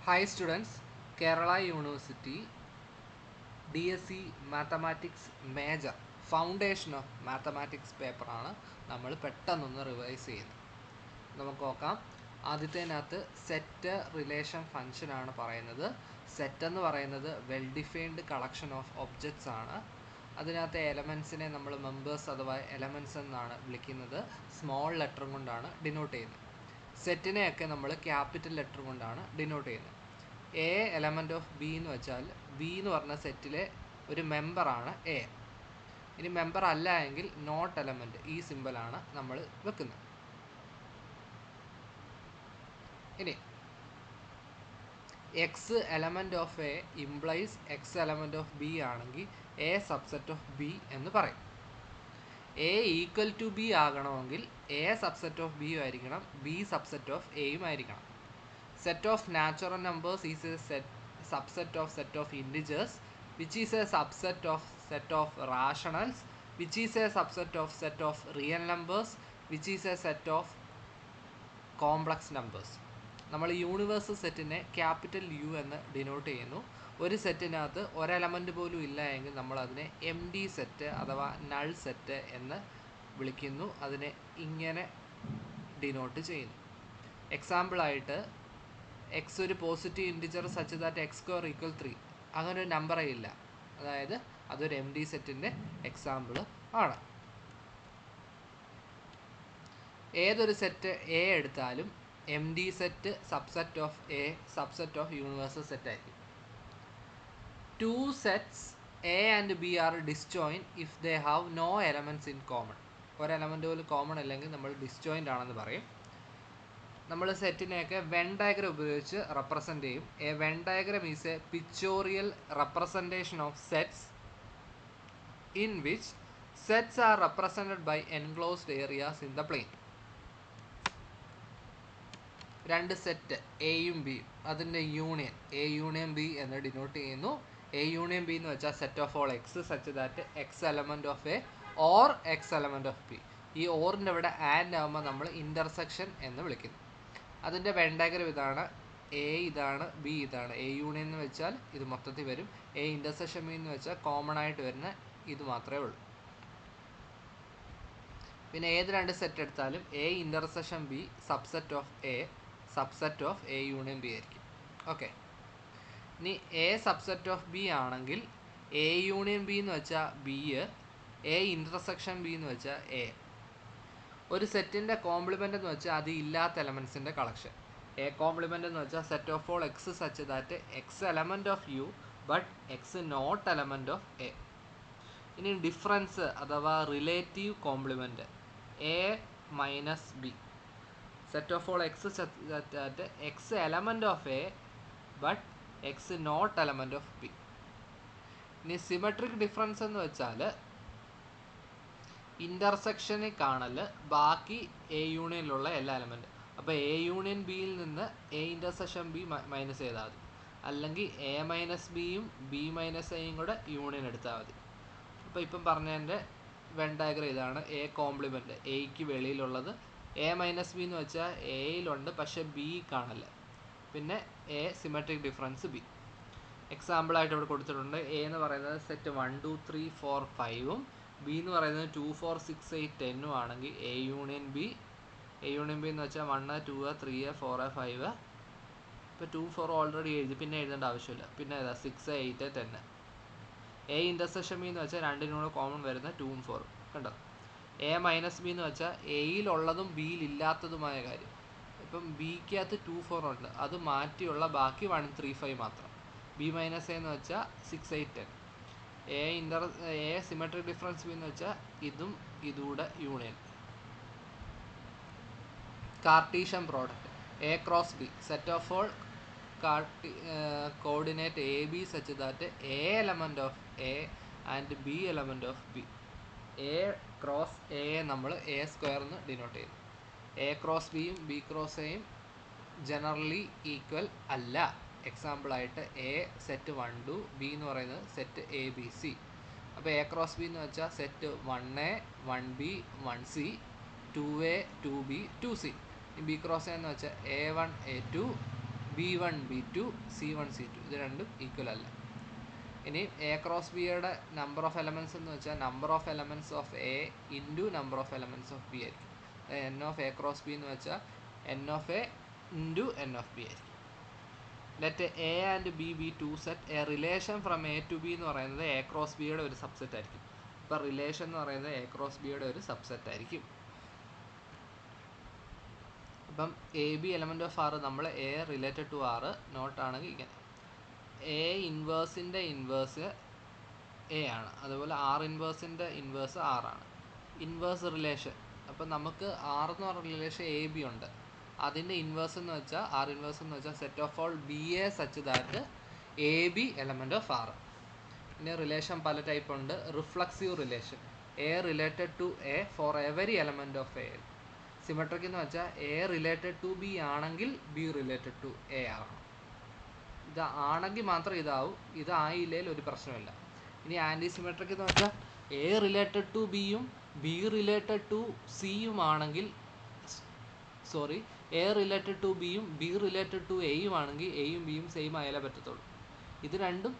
Hi students, Kerala University DSc Mathematics Major Foundation of Mathematics paper ആണ് നമ്മൾ പെട്ടെന്നൊന്ന് revise ചെയ്യുന്നത്. നമുക്ക് നോക്കാം. ആദ്യത്തേനകത്ത് സെറ്റ് റിലേഷൻ ഫംഗ്ഷൻ ആണ് പറയുന്നത്. സെറ്റ് എന്ന് പറയുന്നത് well defined collection of objects ആണ്. അതിനകത്തെ എലമെൻസിനെ നമ്മൾ മെമ്പേഴ്സ് അഥവാ എലമെൻസ് എന്നാണ് വിളിക്കുന്നത്. സ്മോൾ ലെറ്റർ കൊണ്ടാണ് ഡിനോട്ട് ചെയ്യുന്നത്. സെറ്റിനെയൊക്കെ നമ്മൾ ക്യാപിറ്റൽ ലെറ്റർ കൊണ്ടാണ് ഡിനോട്ട് ചെയ്യുന്നത്. എ എലമെൻറ്റ് ഓഫ് ബി എന്ന് വെച്ചാൽ ബി എന്ന് പറഞ്ഞ സെറ്റിലെ ഒരു മെമ്പറാണ് എ. ഇനി മെമ്പർ അല്ല എങ്കിൽ നോട്ട് എലമെൻറ്റ് ഈ സിമ്പലാണ് നമ്മൾ വെക്കുന്നത്. ഇനി X element of A implies X element of b ആണെങ്കിൽ എ സബ്സെറ്റ് ഓഫ് ബി എന്ന് പറയും. എ ഈക്വൽ ടു ബി ആകണമെങ്കിൽ എ സബ്സെറ്റ് ഓഫ് ബിയും ആയിരിക്കണം, ബി സബ്സെറ്റ് ഓഫ് എയും ആയിരിക്കണം. Set of natural numbers is a subset of set of integers, which is a subset of set of rationals, which is a subset of set of real numbers, which is a set of complex numbers. നമ്മൾ universal സെറ്റിനെ capital U എന്ന് denote ചെയ്യുന്നു. ഒരു സെറ്റിനകത്ത് ഒരെലമെൻറ്റ് പോലും ഇല്ല എങ്കിൽ നമ്മൾ അതിനെ എം ഡി സെറ്റ് അഥവാ നൾ സെറ്റ് എന്ന് വിളിക്കുന്നു. അതിനെ ഇങ്ങനെ ഡിനോട്ട് ചെയ്യുന്നു. എക്സാമ്പിളായിട്ട് എക്സ് ഒരു positive integer such that X square equal 3 അങ്ങനെ ഒരു നമ്പറേ ഇല്ല. അതായത് അതൊരു എം ഡി സെറ്റിൻ്റെ എക്സാമ്പിൾ ആണ്. ഏതൊരു സെറ്റ് എ എടുത്താലും empty set subset of A subset of universal set ആയിരിക്കും. Two sets A and B are disjoint if they have no elements in common. ഒരു എലമെൻറ്റ് പോലും കോമൺ അല്ലെങ്കിൽ നമ്മൾ disjoint ആണെന്ന് പറയും. നമ്മൾ സെറ്റിനെയൊക്കെ വെൻ ഡയഗ്രം ഉപയോഗിച്ച് റെപ്രസെൻ്റ് ചെയ്യും. A Venn diagram is a pictorial representation of sets in which sets are represented by enclosed areas in the plane. രണ്ട് സെറ്റ് എയും ബിയും അതിൻ്റെ യൂണിയൻ എ യൂണിയൻ ബി എന്ന് ഡിനോട്ട് ചെയ്യുന്നു. എ യൂണിയൻ ബി എന്ന് വെച്ചാൽ set of all x such that x element of A or X element of B. ഈ ഓറിൻ്റെ ഇവിടെ ആൻഡ് ആകുമ്പോൾ നമ്മൾ ഇൻ്റർസെക്ഷൻ എന്ന് വിളിക്കുന്നു. അതിൻ്റെ വെൻ ഡയഗ്രം ഇതാണ്. എ ഇതാണ്, ബി ഇതാണ്. എ യൂണിയൻ എന്ന് വെച്ചാൽ ഇത് മൊത്തത്തിൽ വരും. എ ഇൻ്റർസെക്ഷൻ ബി എന്ന് വെച്ചാൽ കോമൺ ആയിട്ട് വരുന്ന ഇത് മാത്രമേ ഉള്ളൂ. പിന്നെ ഏത് രണ്ട് സെറ്റ് എടുത്താലും A intersection B subset of A subset of A union B ആയിരിക്കും. ഓക്കെ. ഇനി എ സബ്സെറ്റ് ഓഫ് ബി ആണെങ്കിൽ എ യൂണിയൻ ബി എന്ന് വെച്ചാൽ ബി, എ ഇൻ്റർസെക്ഷൻ ബി എന്ന് വെച്ചാൽ എ. ഒരു സെറ്റിൻ്റെ കോംപ്ലിമെൻ്റ് എന്ന് വെച്ചാൽ അത് ഇല്ലാത്ത എലമെൻസിൻ്റെ കളക്ഷൻ. എ കോംപ്ലിമെൻ്റ് എന്ന് വെച്ചാൽ set of all x such that x element of U but x not element of A. ഇനി ഡിഫറൻസ് അഥവാ relative complement A minus B. Set of all x such that x element of A but x not element of B. ഇനി symmetric difference എന്ന് വെച്ചാൽ ഇൻ്റർസെക്ഷനിൽ കാണൽ ബാക്കി A യൂണിയനിലുള്ള എല്ലാ എലമെൻറ്റും. അപ്പോൾ A union ബിയിൽ നിന്ന് എ ഇൻ്റർസെക്ഷൻ ബി മൈനസ് ചെയ്താൽ മതി. അല്ലെങ്കിൽ എ മൈനസ് ബിയും ബി മൈനസ് എയും കൂടെ യൂണിയൻ എടുത്താൽ മതി. അപ്പോൾ ഇപ്പം പറഞ്ഞതിൻ്റെ വെൻ ഡയഗ്രം ഇതാണ്. എ കോംപ്ലിമെൻറ്റ് എയ്ക്ക് വെളിയിലുള്ളത്. എ മൈനസ് ബി എന്ന് വെച്ചാൽ എയിലുണ്ട് പക്ഷേ ബി കാണില്ല. പിന്നെ എ സിമെട്രിക് ഡിഫറൻസ് ബി. എക്സാമ്പിളായിട്ട് ഇവിടെ കൊടുത്തിട്ടുണ്ട്. എ എന്ന് പറയുന്നത് സെറ്റ് 1 2 3 4 5ഉം ബി എന്ന് പറയുന്നത് 2 4 6 8 10ഉം ആണെങ്കിൽ എ യൂണിയൻ ബി എന്ന് വെച്ചാൽ 1 2 3 4 5. ഇപ്പോൾ 2 4 ഓൾറെഡി എഴുതി, പിന്നെ എഴുതേണ്ട ആവശ്യമില്ല. പിന്നെ ഏതാ 6 8 10. എ ഇൻ്റർസെക്ഷൻ ബി എന്ന് വെച്ചാൽ രണ്ടിനും കൂടെ കോമൺ വരുന്ന 2ഉം 4ഉം കണ്ടോ. എ മൈനസ് ബി എന്ന് വെച്ചാൽ എയിലുള്ളതും ബിയിൽ ഇല്ലാത്തതുമായ കാര്യം. ഇപ്പം ബിക്കകത്ത് 2 4 ഉണ്ട്, അത് മാറ്റിയുള്ള ബാക്കി 1 3 5 മാത്രം. ബി മൈനസ് എ എന്ന് വെച്ചാൽ 6 8 10. എ സിമെട്രിക് ഡിഫറൻസ് ബി എന്ന് വെച്ചാൽ ഇതും ഇതുകൂടെ union. Cartesian product A cross B. Set of all coordinate A b such that a element of A and B element of B. A cross A നമ്മൾ A square എന്ന് denote ചെയ്യുന്നു. A cross ബിയും B cross എയും generally equal അല്ല. എക്സാമ്പിളായിട്ട് A set 1 2, B എന്ന് പറയുന്നത് set A B C. അപ്പോൾ A cross B എന്ന് വെച്ചാൽ set 1A 1B 1C 2A 2B 2C. B cross A എന്ന് വെച്ചാൽ A1 A2 B1 B2 C1 C2 ഇത് രണ്ടും ഈക്വൽ അല്ല. ഇനി എ ക്രോസ് ബിയുടെ നമ്പർ ഓഫ് എലമെൻറ്റ്സ് എന്ന് വെച്ചാൽ number of elements of A into number of elements of B ആയിരിക്കും. N of A cross B എന്ന് വെച്ചാൽ n of A into n of B ആയിരിക്കും. Let A and B be two set a relation from A to B എന്ന് പറയുന്നത് A cross ബിയുടെ ഒരു subset ആയിരിക്കും. ഇപ്പോൾ റിലേഷൻ എന്ന് പറയുന്നത് എ ക്രോസ് ബിയുടെ ഒരു സബ്സെറ്റ് ആയിരിക്കും. അപ്പം A B element of R നമ്മൾ A related to R not ആണെങ്കിൽ ഇങ്ങനെ എ ഇൻവേഴ്സിൻ്റെ ഇൻവേഴ്സ് എ ആണ്, അതുപോലെ ആർ ഇൻവേഴ്സിൻ്റെ ഇൻവേഴ്സ് ആറാണ്. ഇൻവേഴ്സ് റിലേഷൻ അപ്പം നമുക്ക് ആർ എന്ന് പറഞ്ഞ റിലേഷൻ എ ബി ഉണ്ട്, അതിൻ്റെ ഇൻവേഴ്സ് എന്ന് വെച്ചാൽ ആർ ഇൻവേഴ്സ് എന്ന് വെച്ചാൽ set of all b a such that a B element of R. പിന്നെ റിലേഷൻ പല ടൈപ്പ് ഉണ്ട്. Reflexive relation a related to a for every element of A. Symmetric എന്ന് വെച്ചാൽ എ റിലേറ്റഡ് ടു ബി ആണെങ്കിൽ b related to a ആകണം. ഇത് ആണെങ്കിൽ മാത്രം ഇതാവും, ഇതായില്ലേൽ ഒരു പ്രശ്നമില്ല. ഇനി ആൻറ്റി സിമെട്രിക് എന്ന് വെച്ചാൽ എ റിലേറ്റഡ് ടു ബിയും ബി റിലേറ്റഡ് ടു സിയും ആണെങ്കിൽ എ റിലേറ്റഡ് ടു ബിയും ബി റിലേറ്റഡ് ടു എയും ആണെങ്കിൽ എയും ബിയും സെയിം ആയാലേ പറ്റത്തുള്ളൂ. ഇത് രണ്ടും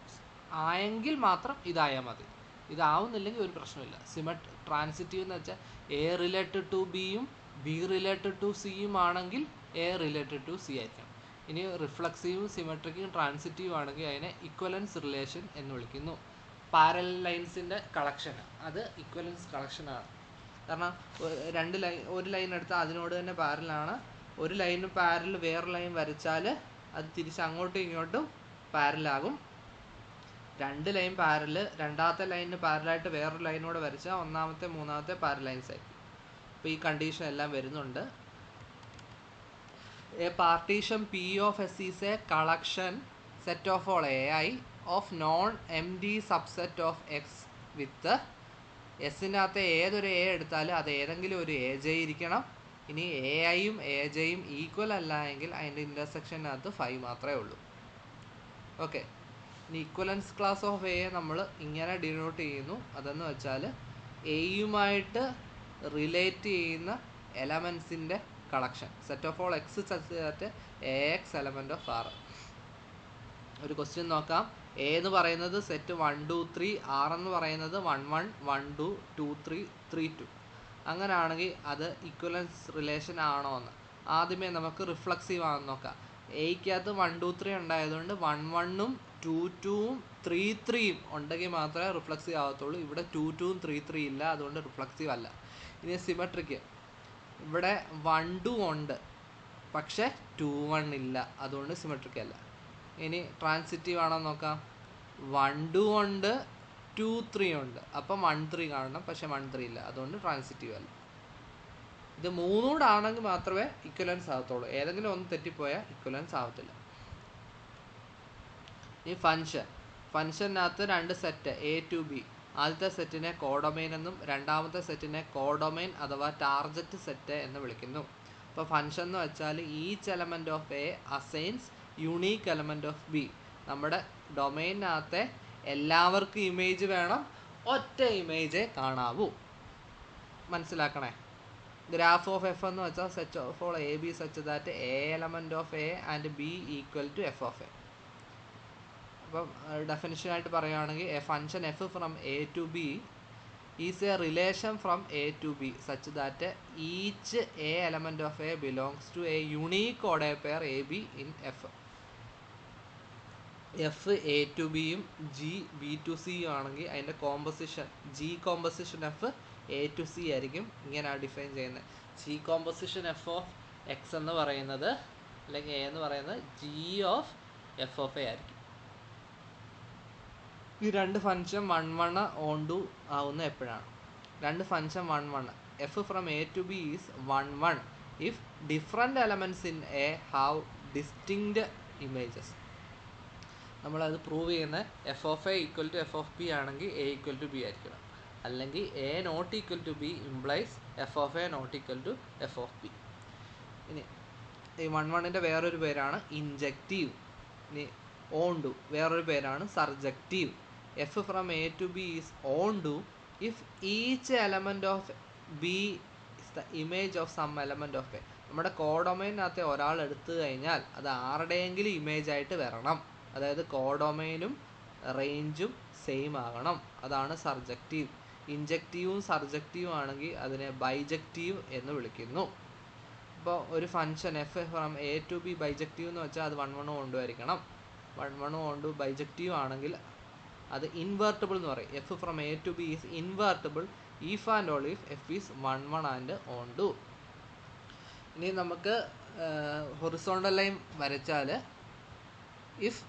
ആയെങ്കിൽ മാത്രം ഇതായാൽ മതി, ഇതാവുന്നില്ലെങ്കിൽ ഒരു പ്രശ്നമില്ല. ട്രാൻസിറ്റീവ് എന്ന് വെച്ചാൽ എ റിലേറ്റഡ് ടു ബിയും ബി റിലേറ്റഡ് ടു സിയും ആണെങ്കിൽ എ റിലേറ്റഡ് ടു സി ആയിരിക്കണം. ഇനി റിഫ്ലക്സീവും സിമെട്രിക്കും ട്രാൻസിറ്റീവ് ആണെങ്കിൽ അതിനെ ഇക്വലൻസ് റിലേഷൻ എന്ന് വിളിക്കുന്നു. പാരലൽ ലൈൻസിൻ്റെ കളക്ഷൻ അത് ഇക്വലൻസ് കളക്ഷനാണ്. കാരണം ഒരു ലൈൻ എടുത്താൽ അതിനോട് തന്നെ പാരലാണ്, ഒരു ലൈന് പാരൽ വേറെ ലൈൻ വരച്ചാൽ അത് തിരിച്ച് അങ്ങോട്ടും ഇങ്ങോട്ടും പാരലാകും. രണ്ട് ലൈൻ പാരൽ രണ്ടാമത്തെ ലൈനിന് പാരലായിട്ട് വേറൊരു ലൈനോട് വരച്ചാൽ ഒന്നാമത്തെ മൂന്നാമത്തെ പാരലൈൻസ് ആയിരിക്കും. അപ്പോൾ ഈ കണ്ടീഷൻ എല്ലാം വരുന്നുണ്ട്. A partition P of S is a collection set of all AI of non-empty subset of X with എസിനകത്ത് ഏതൊരു എ എടുത്താലും അത് ഏതെങ്കിലും ഒരു എ ജെ ഇരിക്കണം. ഇനി എ ഐയും എ ജെയും ഈക്വൽ അല്ല എങ്കിൽ അതിൻ്റെ ഇൻ്റർസെക്ഷനകത്ത് 5 മാത്രമേ ഉള്ളൂ. ഓക്കെ, ഇനി ഇക്വലൻസ് ക്ലാസ് ഓഫ് എ നമ്മൾ ഇങ്ങനെ ഡിനോട്ട് ചെയ്യുന്നു. അതെന്ന് വെച്ചാൽ എയുമായിട്ട് റിലേറ്റ് ചെയ്യുന്ന എലമെൻസിൻ്റെ collection set of all x such that A x element of R. ഒരു ക്വസ്റ്റ്യൻ നോക്കാം. എ എന്ന് പറയുന്നത് സെറ്റ് 1 2 3, ആർ എന്ന് പറയുന്നത് 1 1 1 2 2 3 3 2. അങ്ങനെയാണെങ്കിൽ അത് ഇക്വലൻസ് റിലേഷൻ ആണോ എന്ന് ആദ്യമേ നമുക്ക് റിഫ്ലക്സീവ് ആണെന്ന് നോക്കാം. എയ്ക്കകത്ത് 1 2 3 ഉണ്ടായതുകൊണ്ട് 1 1ഉം 2 2ഉം 3 3ഉം ഉണ്ടെങ്കിൽ മാത്രമേ റിഫ്ലക്സീവ് ആകത്തുള്ളൂ. ഇവിടെ 2 2ഉം 3 3 ഇല്ല, അതുകൊണ്ട് റിഫ്ലക്സീവ് അല്ല. ഇനി സിമെട്രിക്ക് ഇവിടെ 1 2 ഉണ്ട് പക്ഷേ 2 1 ഇല്ല, അതുകൊണ്ട് സിമെട്രിക് അല്ല. ഇനി ട്രാൻസിറ്റീവ് ആണോ നോക്കാം. 1 2 ഉണ്ട് 2 3 ഉണ്ട്, അപ്പം 1 3 കാണണം, പക്ഷെ 1 3 ഇല്ല, അതുകൊണ്ട് ട്രാൻസിറ്റീവ് അല്ല. ഇത് മൂന്നൂടെ ആണെങ്കിൽ മാത്രമേ ഇക്വലൻസ് ആകത്തുള്ളൂ. ഏതെങ്കിലും ഒന്ന് തെറ്റിപ്പോയാൽ ഇക്വലൻസ് ആവത്തില്ല. ഈ ഫംഗ്ഷനകത്ത് രണ്ട് സെറ്റ് എ ടു ബി. ആദ്യത്തെ സെറ്റിനെ കോഡൊമൈൻ എന്നും രണ്ടാമത്തെ സെറ്റിനെ കോഡൊമൈൻ അഥവാ ടാർഗറ്റ് സെറ്റ് എന്ന് വിളിക്കുന്നു. അപ്പോൾ ഫംഗ്ഷൻ എന്ന് വെച്ചാൽ each element of A assigns unique element of B. നമ്മുടെ ഡൊമൈനകത്തെ എല്ലാവർക്കും ഇമേജ് വേണം, ഒറ്റ ഇമേജേ കാണാവൂ. മനസ്സിലാക്കണേ. ഗ്രാഫ് ഓഫ് എഫ് എന്ന് വെച്ചാൽ set of all a b such that a element of A and b equal to f of a. അപ്പം ഡെഫിനിഷനായിട്ട് പറയുകയാണെങ്കിൽ a function f from A to B is a relation from A to B such that each a element of A belongs to a unique order pair a b in f. F A to ബിയും g B to സിയും ആണെങ്കിൽ അതിൻ്റെ composition g composition f A to C ആയിരിക്കും. ഇങ്ങനെയാണ് define ചെയ്യുന്നത്. G composition f of x എന്ന് പറയുന്നത് അല്ലെങ്കിൽ എ എന്ന് പറയുന്നത് g of f of a ആയിരിക്കും. ഈ രണ്ട് ഫംഗ്ഷൻ 1 1 ഓൺ ടു ആവുന്ന എപ്പോഴാണ്? രണ്ട് function 1 1 f from A to B is 1 1 if different elements in A have distinct images. നമ്മളത് പ്രൂവ് ചെയ്യുന്നത് f of a equal to f of b ആണെങ്കിൽ a equal to b ആയിരിക്കണം, അല്ലെങ്കിൽ a not equal to b implies f of a not equal to f of B. ഇനി ഈ 1 1ൻ്റെ വേറൊരു പേരാണ് injective. ഇനി ഓൺ ടു വേറൊരു പേരാണ് surjective. F from A to B is onto if each element of B is the image of some element of A. നമ്മുടെ കോഡൊമൈനകത്തെ ഒരാൾ എടുത്തു കഴിഞ്ഞാൽ അത് ആരുടെയെങ്കിലും ഇമേജ് ആയിട്ട് വരണം. അതായത് കോഡൊമൈനും റേഞ്ചും സെയിം ആകണം. അതാണ് സർജക്റ്റീവ്. ഇൻജക്റ്റീവും സർജക്റ്റീവും ആണെങ്കിൽ അതിനെ ബൈജക്റ്റീവ് എന്ന് വിളിക്കുന്നു. ഇപ്പോൾ ഒരു function f from A to B bijective എന്ന് വെച്ചാൽ അത് 1 1 കൊണ്ടുവരിക്കണം. 1 1 കൊണ്ട് ബൈജക്റ്റീവ് ആണെങ്കിൽ അത് ഇൻവേർട്ടിബിൾ എന്ന് പറയും. F from A to B is invertible if and only if f is 1 1 and onto. ഇനി നമുക്ക് ഹൊറിസോണ്ടൽ ലൈൻ വരച്ചാൽ ഇഫ്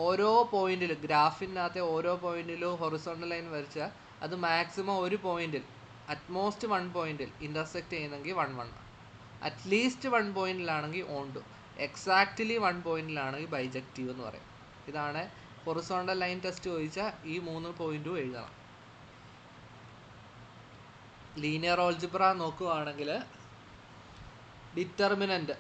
ഓരോ പോയിന്റിലും ഗ്രാഫിനകത്തെ ഓരോ പോയിന്റിലും ഹൊറിസോണ്ടൽ ലൈൻ വരച്ചാൽ അത് മാക്സിമം ഒരു പോയിന്റിൽ അറ്റ്മോസ്റ്റ് 1 പോയിന്റിൽ ഇൻ്റർസെക്റ്റ് ചെയ്യുന്നെങ്കിൽ 1 1, അറ്റ്ലീസ്റ്റ് 1 പോയിന്റിലാണെങ്കിൽ ഓൺ ടു, എക്സാക്ട്ലി 1 പോയിന്റിലാണെങ്കിൽ ബൈജക്റ്റീവ് എന്ന് പറയും. ഇതാണ് ഹൊറിസോണ്ടൽ ലൈൻ ടെസ്റ്റ് ചോദിച്ചാൽ ഈ 3 പോയിന്റും എഴുതണം. ലീനിയർ ഓൾജിബ്ര നോക്കുകയാണെങ്കിൽ determinant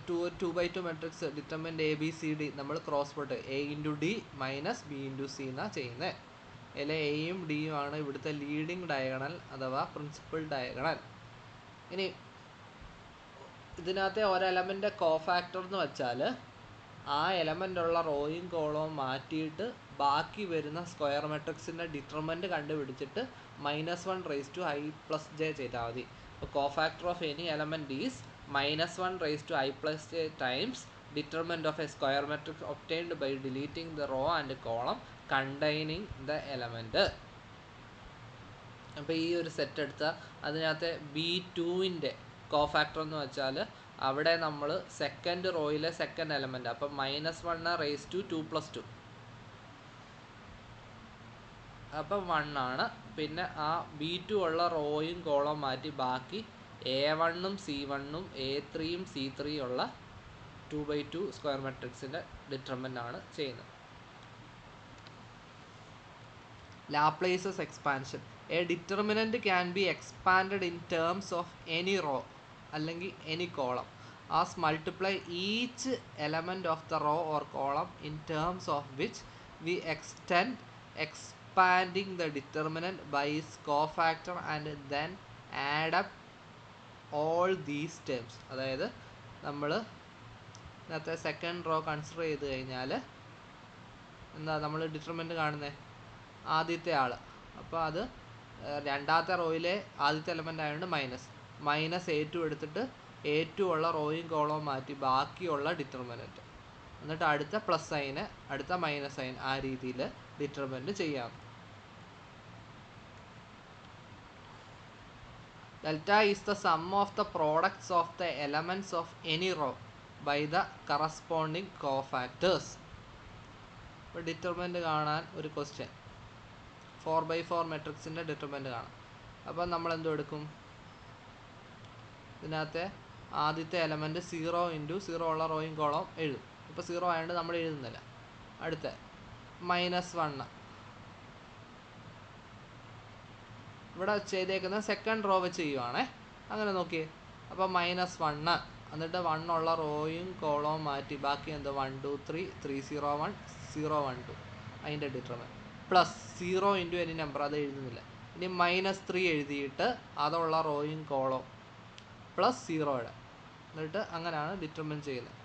2x2 matrix determinant A B C D നമ്മൾ cross product A into D minus B into C എന്നാണ് ചെയ്യുന്നത്. അതിൽ എയും ഡിയും ആണ് ഇവിടുത്തെ ലീഡിങ് ഡയഗണൽ അഥവാ പ്രിൻസിപ്പൽ ഡയഗണൽ. ഇനി ഇതിനകത്തെ ഒരെലമെൻ്റ് കോഫാക്ടർ എന്ന് വെച്ചാൽ ആ എലമെൻ്റുള്ള റോയും കോളവും മാറ്റിയിട്ട് ബാക്കി വരുന്ന സ്ക്വയർ മെട്രിക്സിൻ്റെ ഡിറ്റർമിനൻറ്റ് കണ്ടുപിടിച്ചിട്ട് -1 raised to I plus j ചെയ്താൽ മതി. അപ്പോൾ cofactor of any element is -1 raised to I plus j times determinant of a square matrix obtained by deleting the row and column containing the element. അപ്പോൾ ഈ ഒരു set എടുത്താൽ അതിനകത്ത് B2ൻ്റെ cofactor എന്ന് വെച്ചാൽ അവിടെ നമ്മൾ സെക്കൻഡ് റോയിലെ സെക്കൻഡ് എലമെൻറ്റ്, അപ്പം -1 raised to 2 plus 2, അപ്പം 1 ആണ്. പിന്നെ ആ B2 ഉള്ള റോയും കോളം മാറ്റി ബാക്കി A1ഉം C1ഉം A3യും C3യും ഉള്ള 2x2 സ്ക്വയർ മെട്രിക്സിൻ്റെ ഡിറ്റർമിനൻ്റ് ആണ് ചെയ്യുന്നത്. Laplace's expansion. A determinant can be expanded in terms of any row അല്ലെങ്കിൽ any column as multiply each element of the row or column in terms of which we extend expanding the determinant by its cofactor and then add up all these terms. അതായത് നമ്മൾ ഇന്നത്തെ second row consider ചെയ്ത് കഴിഞ്ഞാൽ എന്താ നമ്മൾ determinant കാണുന്നത് ആദ്യത്തെ ആൾ, അപ്പോൾ അത് രണ്ടാമത്തെ റോയിലെ ആദ്യത്തെ എലമെൻ്റ് ആയതുകൊണ്ട് മൈനസ് A2 എടുത്തിട്ട് A2 ഉള്ള റോയും കോളവും മാറ്റി ബാക്കിയുള്ള ഡിറ്റർമിനൻറ്റ്, എന്നിട്ട് അടുത്ത പ്ലസ് സൈന് അടുത്ത മൈനസ് സൈൻ, ആ രീതിയിൽ ഡിറ്റർമിനൻറ്റ് ചെയ്യാം. Delta is the sum of the products of the elements of any row by the corresponding cofactors. ഇപ്പോൾ ഡിറ്റർമിനൻറ്റ് കാണാൻ ഒരു ക്വസ്റ്റ്യൻ 4x4 മെട്രിക്സിൻ്റെ ഡിറ്റർമിനൻറ്റ് കാണാം. അപ്പോൾ നമ്മൾ എന്തോ എടുക്കും, ഇതിനകത്തെ ആദ്യത്തെ എലമെൻറ്റ് 0 × 0 ഉള്ള റോയും കോളവും എഴുതും. ഇപ്പോൾ 0 ആയതുകൊണ്ട് നമ്മൾ എഴുതുന്നില്ല. അടുത്ത -1 ഇവിടെ ചെയ്തേക്കുന്ന സെക്കൻഡ് റോ വെച്ച് ചെയ്യുവാണേ, അങ്ങനെ നോക്കിയേ. അപ്പോൾ -1 എന്നിട്ട് 1 ഉള്ള റോയും കോളവും മാറ്റി ബാക്കി എന്തോ 1 2 3 3 0 1 0 1 2 അതിൻ്റെ ഡിറ്റർമിനൻറ്റ് പ്ലസ് 0 × എനി നമ്പർ, അത് എഴുതുന്നില്ല. ഇനി -3 എഴുതിയിട്ട് അതുള്ള റോയും കോളവും പ്ലസ് 0 എന്നിട്ട് അങ്ങനെയാണ് ഡിറ്റർമിൻ ചെയ്യുന്നത്.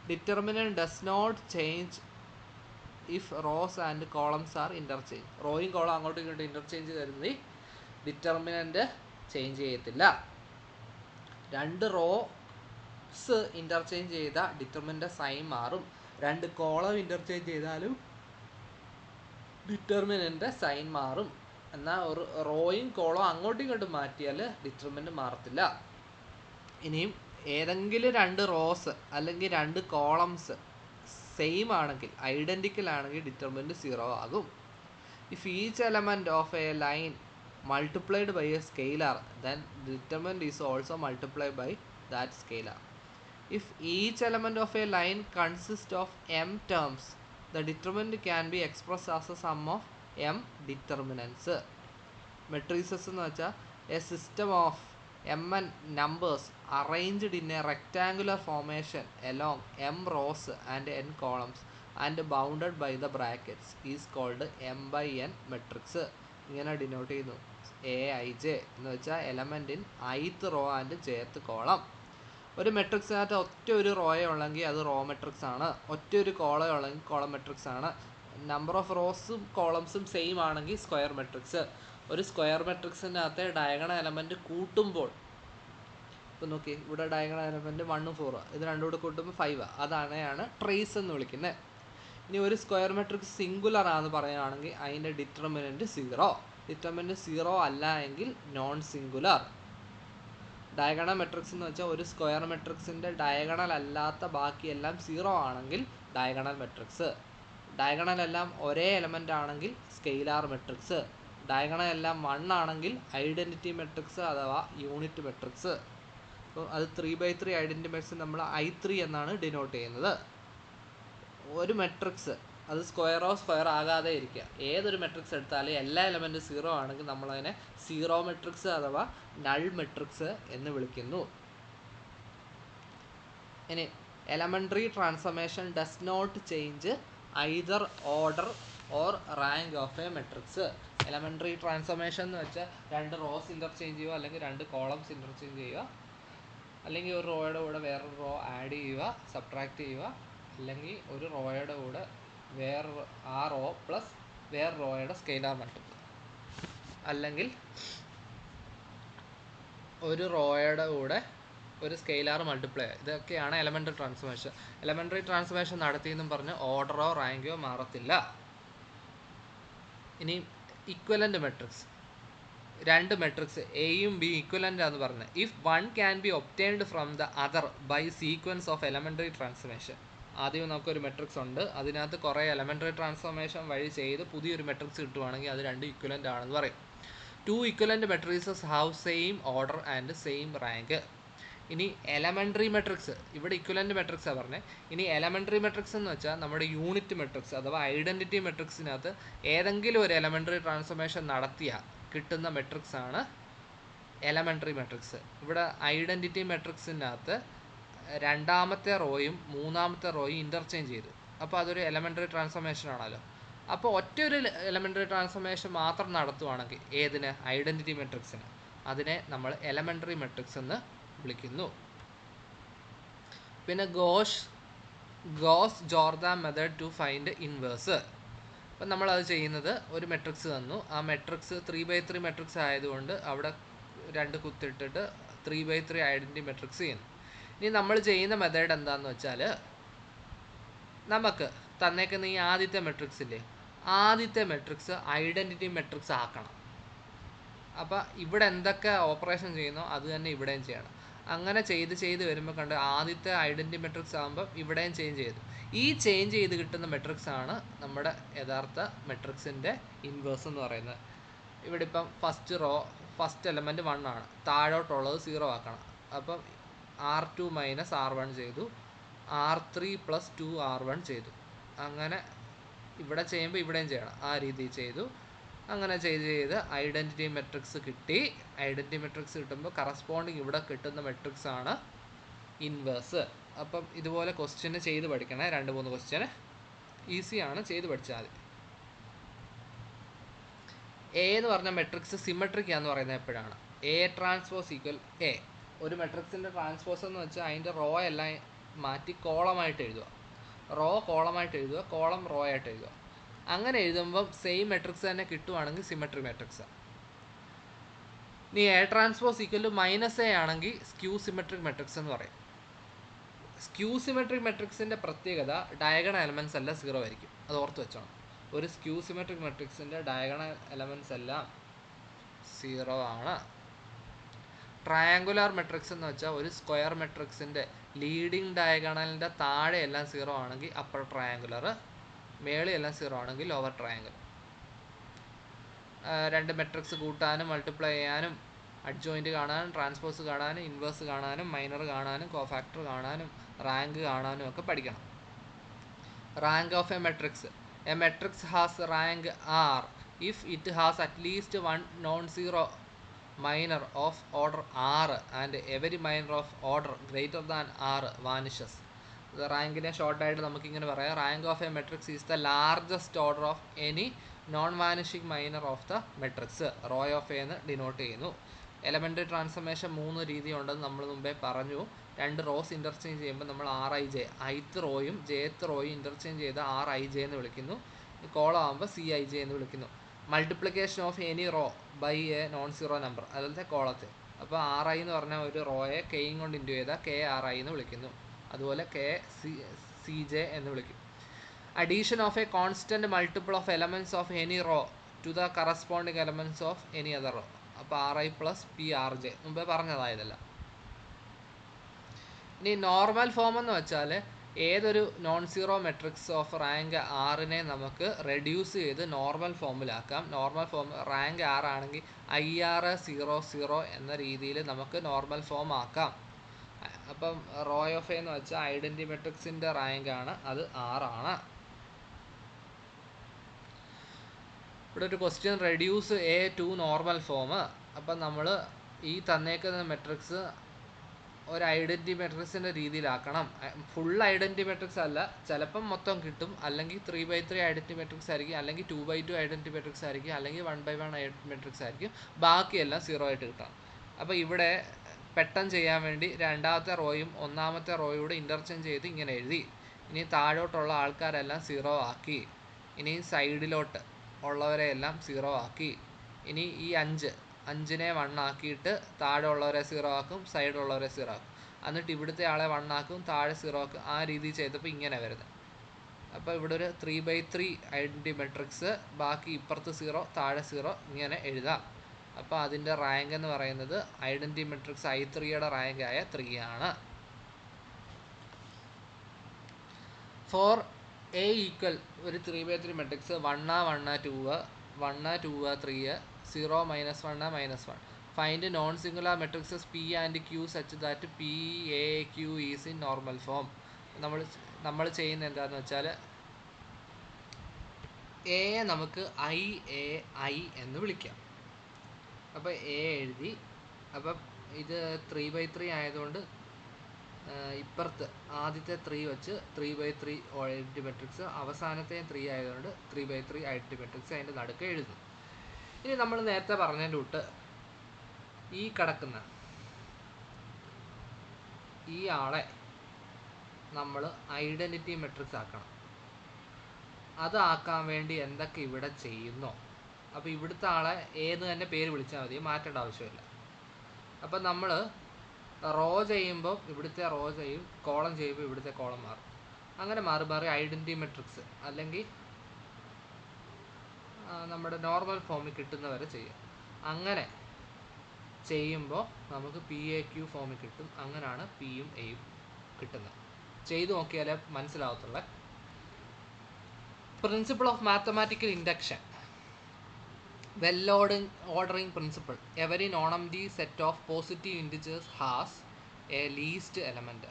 Determinant does not change if rows and columns are interchange. റോയും കോളം അങ്ങോട്ടും ഇങ്ങോട്ടും ഇൻ്റർചേഞ്ച് തരുന്നത് ഡിറ്റർമിനൻറ്റ് ചേഞ്ച് ചെയ്യത്തില്ല. 2 റോസ് ഇൻ്റർചേഞ്ച് ചെയ്താൽ ഡിറ്റർമിനൻ്റ് സൈൻ മാറും, 2 കോളം ഇൻ്റർചേഞ്ച് ചെയ്താലും ഡിറ്റർമിനൻ്റ് സൈൻ മാറും. എന്നാൽ ഒരു റോയും കോളവും അങ്ങോട്ടും ഇങ്ങോട്ടും മാറ്റിയാൽ ഡിറ്റർമിനൻ്റ് മാറത്തില്ല. ഇനിയും ഏതെങ്കിലും 2 റോസ് അല്ലെങ്കിൽ 2 കോളംസ് സെയിം ആണെങ്കിൽ, ഐഡൻറ്റിക്കൽ ആണെങ്കിൽ ഡിറ്റർമിനൻറ്റ് 0 ആകും. If each element of a line multiplied by a scalar then determinant is also multiplied by that scalar. If each element of a line consist of m terms the determinant can be express as a sum of m determinants. Matrices എന്ന് വെച്ചാൽ a system of mn numbers arranged in a rectangular formation along m rows and n columns and bounded by the brackets is called m by n matrix. ഇങ്ങനെ denote ചെയ്യുന്നു. Aij എന്ന് വെച്ചാൽ element in ith row and jth column. ഒരു മെട്രിക്സിനകത്ത് ഒറ്റ ഒരു റോയെ ഉള്ളെങ്കിൽ അത് റോ മെട്രിക്സ് ആണ്, ഒറ്റ ഒരു കോളം ഉള്ളെങ്കിൽ കോളം മെട്രിക്സ് ആണ്. നമ്പർ ഓഫ് റോസും കോളംസും സെയിം ആണെങ്കിൽ സ്ക്വയർ മെട്രിക്സ്. ഒരു സ്ക്വയർ മെട്രിക്സിനകത്തെ ഡയഗണൽ എലമെൻറ്റ് കൂട്ടുമ്പോൾ, ഇപ്പം നോക്കി ഇവിടെ ഡയഗണൽ എലമെൻറ്റ് 1 4 ഇത് രണ്ടും കൂടെ കൂട്ടുമ്പോൾ 5, അതാണ് ട്രേസ് എന്ന് വിളിക്കുന്നത്. ഇനി ഒരു സ്ക്വയർ മെട്രിക്സ് സിംഗുലർ ആണെന്ന് പറയുകയാണെങ്കിൽ അതിൻ്റെ ഡിറ്റർമിനൻറ്റ് 0. ഡിറ്റർമിനൻറ്റ് 0 അല്ല എങ്കിൽ നോൺ സിംഗുലർ. ഡയഗണൽ മെട്രിക്സ് എന്ന് വെച്ചാൽ ഒരു സ്ക്വയർ മെട്രിക്സിൻ്റെ ഡയഗണൽ അല്ലാത്ത ബാക്കിയെല്ലാം 0 ആണെങ്കിൽ ഡയഗണൽ മെട്രിക്സ്. ഡയഗണൽ എല്ലാം ഒരേ എലമെൻ്റ് ആണെങ്കിൽ സ്കെയിലാർ മെട്രിക്സ്. ഡയഗണൽ എല്ലാം 1 ആണെങ്കിൽ ഐഡൻറ്റിറ്റി മെട്രിക്സ് അഥവാ യൂണിറ്റ് മെട്രിക്സ്. അപ്പോൾ അത് 3/3 ഐഡൻറ്റിറ്റി മെട്രിക്സ് നമ്മൾ I3 എന്നാണ് ഡിനോട്ട് ചെയ്യുന്നത്. ഒരു മെട്രിക്സ് അത് സ്ക്വയറോ സ്ക്വയർ ആകാതെ ഇരിക്കുക, ഏതൊരു മെട്രിക്സ് എടുത്താലും എല്ലാ എലമെൻറ്റും 0 ആണെങ്കിൽ നമ്മളതിനെ സീറോ മെട്രിക്സ് അഥവാ നൾ മെട്രിക്സ് എന്ന് വിളിക്കുന്നു. ഇനി elementary transformation does not change either order or rank of a matrix. Elementary transformation എന്ന് വെച്ചാൽ 2 റോസ് ഇൻ്റർചേഞ്ച് ചെയ്യുക, അല്ലെങ്കിൽ 2 കോളംസ് ഇൻ്റർചേഞ്ച് ചെയ്യുക, അല്ലെങ്കിൽ ഒരു റോയുടെ കൂടെ വേറൊരു റോ ആഡ് ചെയ്യുക, സബ്ട്രാക്ട് ചെയ്യുക, അല്ലെങ്കിൽ ഒരു റോയുടെ കൂടെ ആ റോ പ്ലസ് വേറെ റോയുടെ സ്കെയിലാർ മൾട്ടിപ്പിൾ, അല്ലെങ്കിൽ ഒരു റോയുടെ കൂടെ ഒരു സ്കെയിലാർ മൾട്ടിപ്ലൈ. ഇതൊക്കെയാണ് എലമെൻ്ററി ട്രാൻസ്ഫോർമേഷൻ. എലമെൻ്ററി ട്രാൻസ്ഫോർമേഷൻ നടത്തിയെന്നും പറഞ്ഞ് ഓർഡറോ റാങ്കോ മാറത്തില്ല. ഇനി ഇക്വലൻ്റ് മെട്രിക്സ്, 2 മെട്രിക്സ് എയും ബി ഇക്വലൻ്റ് ആണെന്ന് പറഞ്ഞ് if one can be obtained from the other by sequence of elementary transformation. ആദ്യം നമുക്കൊരു മെട്രിക്സ് ഉണ്ട്, അതിനകത്ത് കുറേ എലമെൻ്ററി ട്രാൻസ്ഫോർമേഷൻ വഴി ചെയ്ത് പുതിയൊരു മെട്രിക്സ് കിട്ടുവാണെങ്കിൽ അത് 2 ഇക്വലൻ്റ് ആണെന്ന് പറയും. 2 equivalent matrixes have same order and same rank. ഇനി എലമെൻ്ററി മെട്രിക്സ്, ഇവിടെ ഇക്വലൻ്റ് മെട്രിക്സാണ് പറഞ്ഞത്. ഇനി എലമെൻ്ററി മെട്രിക്സ് എന്ന് വെച്ചാൽ നമ്മുടെ യൂണിറ്റ് മെട്രിക്സ് അഥവാ ഐഡൻറ്റിറ്റി മെട്രിക്സിനകത്ത് ഏതെങ്കിലും ഒരു എലമെൻ്ററി ട്രാൻസ്ഫോർമേഷൻ നടത്തിയാൽ കിട്ടുന്ന മെട്രിക്സ് ആണ് എലമെൻ്ററി മെട്രിക്സ്. ഇവിടെ ഐഡൻറ്റിറ്റി മെട്രിക്സിനകത്ത് 2ാമത്തെ റോയും 3ാമത്തെ റോയും ഇൻ്റർചേഞ്ച് ചെയ്തു, അപ്പോൾ അതൊരു എലമെൻ്ററി ട്രാൻസ്ഫോർമേഷൻ ആണല്ലോ. അപ്പോൾ ഒറ്റൊരു എലമെൻ്ററി ട്രാൻസ്ഫോർമേഷൻ മാത്രം നടത്തുവാണെങ്കിൽ ഏതിന്, ഐഡൻറ്റിറ്റി മെട്രിക്സിന്, അതിനെ നമ്മൾ എലമെൻ്ററി മെട്രിക്സ് എന്ന് വിളിക്കുന്നു. പിന്നെ Gauss Jordan method to find inverse. അപ്പം നമ്മളത് ചെയ്യുന്നത്, ഒരു മെട്രിക്സ് തന്നു, ആ മെട്രിക്സ് 3/3 മെട്രിക്സ് ആയതുകൊണ്ട് അവിടെ 2 കുത്തിട്ടിട്ട് 3/3 ഐഡൻറ്റിറ്റി മെട്രിക്സ് ചെയ്യുന്നു. ഇനി നമ്മൾ ചെയ്യുന്ന മെത്തേഡ് എന്താണെന്ന് വെച്ചാൽ, നമുക്ക് തന്നേക്കുന്ന ഈ ആദ്യത്തെ മെട്രിക്സ് ഇല്ലേ, ആദ്യത്തെ മെട്രിക്സ് ഐഡൻറ്റിറ്റി മെട്രിക്സ് ആക്കണം. അപ്പോൾ ഇവിടെ എന്തൊക്കെ ഓപ്പറേഷൻ ചെയ്യുന്നോ അത് തന്നെ ഇവിടെയും ചെയ്യണം. അങ്ങനെ ചെയ്ത് വരുമ്പോൾ കണ്ട് ആദ്യത്തെ ഐഡൻറ്റിറ്റി മെട്രിക്സ് ആകുമ്പോൾ ഇവിടെയും ചേഞ്ച് ചെയ്തു. ഈ ചേഞ്ച് ചെയ്ത് കിട്ടുന്ന മെട്രിക്സ് ആണ് നമ്മുടെ യഥാർത്ഥ മെട്രിക്സിൻ്റെ ഇൻവേഴ്സ് എന്ന് പറയുന്നത്. ഇവിടെ ഇപ്പം ഫസ്റ്റ് എലമെൻറ്റ് 1 ആണ്, താഴോട്ടുള്ളത് 0 ആക്കണം. അപ്പം R2 - R1 ചെയ്തു, R3 + 2R1 ചെയ്തു. അങ്ങനെ ഇവിടെ ചെയ്യുമ്പോൾ ഇവിടെയും ചെയ്യണം, ആ രീതിയിൽ ചെയ്തു. അങ്ങനെ ചെയ്ത് ഐഡൻറ്റിറ്റി മെട്രിക്സ് കിട്ടി. ഐഡൻറ്റിറ്റി മെട്രിക്സ് കിട്ടുമ്പോൾ കറസ്പോണ്ടിങ് ഇവിടെ കിട്ടുന്ന മെട്രിക്സ് ആണ് ഇൻവേഴ്സ്. അപ്പം ഇതുപോലെ ക്വസ്റ്റ്യന് ചെയ്ത് പഠിക്കണേ, 2-3 ക്വസ്റ്റ്യന് ഈസിയാണ്, ചെയ്ത് പഠിച്ചാൽ മതി. എ എന്ന് പറഞ്ഞ മെട്രിക്സ് സിമെട്രിക് ആണെന്ന് പറയുന്നത് എപ്പോഴാണ്, A ട്രാൻസ്പോസ് ഈക്വൽ A. ഒരു മെട്രിക്സിൻ്റെ ട്രാൻസ്പോസ് എന്ന് വെച്ചാൽ അതിൻ്റെ റോ എല്ലാം മാറ്റി കോളമായിട്ട് എഴുതുക, റോ കോളമായിട്ട് എഴുതുക, കോളം റോ ആയിട്ട് എഴുതുക. അങ്ങനെ എഴുതുമ്പം സെയിം മെട്രിക്സ് തന്നെ കിട്ടുവാണെങ്കിൽ സിമെട്രിക് മെട്രിക്സാണ്. ഇനി A ട്രാൻസ്പോസ് ഈക്വൽ -A ആണെങ്കിൽ സ്ക്യൂ സിമെട്രിക് മെട്രിക്സ് എന്ന് പറയും. സ്ക്യൂ സിമെട്രിക് മെട്രിക്സിൻ്റെ പ്രത്യേകത ഡയഗണൽ എലമെൻറ്റ്സ് എല്ലാം 0 ആയിരിക്കും, അത് ഓർത്ത് വെച്ചോണം. ഒരു സ്ക്യൂ സിമെട്രിക് മെട്രിക്സിൻ്റെ ഡയഗണൽ എലമെൻറ്റ്സ് എല്ലാം 0 ആണ്. ട്രയാങ്കുലാർ മെട്രിക്സ് എന്ന് വെച്ചാൽ ഒരു സ്ക്വയർ മെട്രിക്സിൻ്റെ ലീഡിങ് ഡയഗണലിൻ്റെ താഴെ എല്ലാം 0 ആണെങ്കിൽ അപ്പർ ട്രയാങ്കുലർ, മേളിൽ എല്ലാം 0 ആണെങ്കിൽ ലോവർ ട്രയാങ്കുലർ. 2 മെട്രിക്സ് കൂട്ടാനും മൾട്ടിപ്ലൈ ചെയ്യാനും അഡ്ജോയിൻറ്റ് കാണാനും ട്രാൻസ്പോസ് കാണാനും ഇൻവേഴ്സ് കാണാനും മൈനർ കാണാനും കോഫാക്ടർ കാണാനും റാങ്ക് കാണാനും ഒക്കെ പഠിക്കണം. Rank of a matrix. A matrix has rank R if it has at least one non-zero minor of order R and every minor of order greater than R vanishes. റാങ്കിനെ ഷോർട്ടായിട്ട് നമുക്കിങ്ങനെ പറയാം, rank of a matrix is the largest order of any non vanishing minor of the matrix row of A എന്ന് denote ചെയ്യുന്നു. Elementary transformation 3 രീതിയുണ്ടെന്ന് നമ്മൾ മുമ്പേ പറഞ്ഞു. 2 റോസ് ഇൻ്റർചേഞ്ച് ചെയ്യുമ്പോൾ നമ്മൾ RIJ ith റോയും jth റോയും ഇൻ്റർചേഞ്ച് ചെയ്ത് RIJ എന്ന് വിളിക്കുന്നു. കോളം ആകുമ്പോൾ CIJ എന്ന് വിളിക്കുന്നു. Multiplication of any row by a non zero number, അതുപോലത്തെ കോളത്തെ. അപ്പോൾ RI എന്ന് പറഞ്ഞാൽ ഒരു റോയെ കെയും കൊണ്ട് ഇൻറ്റു ചെയ്താൽ KRI എന്ന് വിളിക്കുന്നു. അതുപോലെ KCJ എന്ന് വിളിക്കും. Addition of a constant multiple of elements of any row to the corresponding elements of any other row. അപ്പോൾ RI പ്ലസ് PRJ മുമ്പേ പറഞ്ഞതായതല്ല. ഇനി നോർമൽ ഫോം എന്ന് വെച്ചാൽ ഏതൊരു non zero matrix of rank 6നെ നമുക്ക് റെഡ്യൂസ് ചെയ്ത് നോർമൽ ഫോമിലാക്കാം. നോർമൽ ഫോം റാങ്ക് 6 ആണെങ്കിൽ IR00 എന്ന രീതിയിൽ നമുക്ക് നോർമൽ ഫോം ആക്കാം. അപ്പം റോ ഓഫ് എ എന്ന് വെച്ചാൽ ഐഡൻറ്റി മെട്രിക്സിൻ്റെ റാങ്ക് ആണ്, അത് 6 ആണ്. ഇവിടെ ഒരു question reduce A to normal form. അപ്പം നമ്മൾ ഈ തന്നേക്കുന്ന മെട്രിക്സ് ഒരു ഐഡൻറ്റി മെട്രിക്സിൻ്റെ രീതിയിലാക്കണം. ഫുൾ ഐഡൻറ്റി മെട്രിക്സ് അല്ല, ചിലപ്പം മൊത്തം കിട്ടും, അല്ലെങ്കിൽ 3/3 ഐഡൻറ്റി മെട്രിക്സ് ആയിരിക്കും, അല്ലെങ്കിൽ 2/2 ഐഡൻറ്റി മെട്രിക്സ് ആയിരിക്കും, അല്ലെങ്കിൽ 1/1 ഐഡൻറ്റി മെട്രിക്സ് ആയിരിക്കും. ബാക്കിയെല്ലാം 0 ആയിട്ട് കിട്ടണം. അപ്പോൾ ഇവിടെ പെട്ടെന്ന് ചെയ്യാൻ വേണ്ടി രണ്ടാമത്തെ റോയും ഒന്നാമത്തെ റോയൂടെ ഇൻ്റർചേഞ്ച് ചെയ്ത് ഇങ്ങനെ എഴുതി. ഇനി താഴോട്ടുള്ള ആൾക്കാരെല്ലാം 0 ആക്കി. ഇനി സൈഡിലോട്ട് ഉള്ളവരെയെല്ലാം 0 ആക്കി. ഇനി ഈ 5നെ 1 ആക്കിയിട്ട് താഴെ ഉള്ളവരെ 0 ആക്കും, സൈഡിലുള്ളവരെ 0 ആക്കും. എന്നിട്ട് ഇവിടുത്തെ ആളെ 1 ആക്കും, താഴെ 0 ആക്കും. ആ രീതി ചെയ്തപ്പോൾ ഇങ്ങനെ വരുന്നത്. അപ്പോൾ ഇവിടെ ഒരു 3/3 ഐഡൻറ്റി മെട്രിക്സ്, ബാക്കി ഇപ്പുറത്ത് 0 താഴെ 0 ഇങ്ങനെ എഴുതാം. അപ്പോൾ അതിൻ്റെ റാങ്ക് എന്ന് പറയുന്നത് ഐഡൻറ്റി മെട്രിക്സ് I3യുടെ റാങ്ക് ആയ 3 ആണ്. ഫോർ A ഈക്വൽ ഒരു 3/3 matrix 1 1 2 1 2 3 0 -1 -1. Find non singular matrixes P and Q such that PAQ is in normal form. നമ്മൾ ചെയ്യുന്നത് എന്താണെന്ന് വെച്ചാൽ എയെ നമുക്ക് IAI എന്ന് വിളിക്കാം. അപ്പോൾ A എഴുതി. അപ്പം ഇത് 3/3 ആയതുകൊണ്ട് ഇപ്പുറത്ത് ആദ്യത്തെ 3 വെച്ച് 3/3 ഐഡൻറ്റി മെട്രിക്സ്, അവസാനത്തെ 3 ആയതുകൊണ്ട് 3/3 ഐഡൻറ്റി മെട്രിക്സ് അതിൻ്റെ നടുക്ക് എഴുതുന്നു. ഇനി നമ്മൾ നേരത്തെ പറഞ്ഞതിൻ്റെ കൂട്ട് ഈ കിടക്കുന്ന ഈ ആളെ നമ്മൾ ഐഡൻറ്റിറ്റി മെട്രിക്സ് ആക്കണം. അതാക്കാൻ വേണ്ടി എന്തൊക്കെ ഇവിടെ ചെയ്യുന്നോ, അപ്പോൾ ഇവിടുത്തെ ആളെ ഏത് തന്നെ പേര് വിളിച്ചാൽ മതി, മാറ്റേണ്ട ആവശ്യമില്ല. അപ്പം നമ്മൾ റോ ചെയ്യുമ്പോൾ ഇവിടുത്തെ റോ ചെയ്യും, കോളം ചെയ്യുമ്പോൾ ഇവിടുത്തെ കോളം മാറും. അങ്ങനെ മാറി മാറി ഐഡൻറ്റി മെട്രിക്സ് അല്ലെങ്കിൽ നമ്മുടെ നോർമൽ ഫോമിൽ കിട്ടുന്നവരെ ചെയ്യും. അങ്ങനെ ചെയ്യുമ്പോൾ നമുക്ക് PAQ ഫോമിൽ കിട്ടും. അങ്ങനെയാണ് Pയും Aയും കിട്ടുന്നത്. ചെയ്തു നോക്കിയാലേ മനസ്സിലാവത്തുള്ളൂ. Principle of mathematical induction. Well ordering principle. Every non-empty set of positive integers has a least element.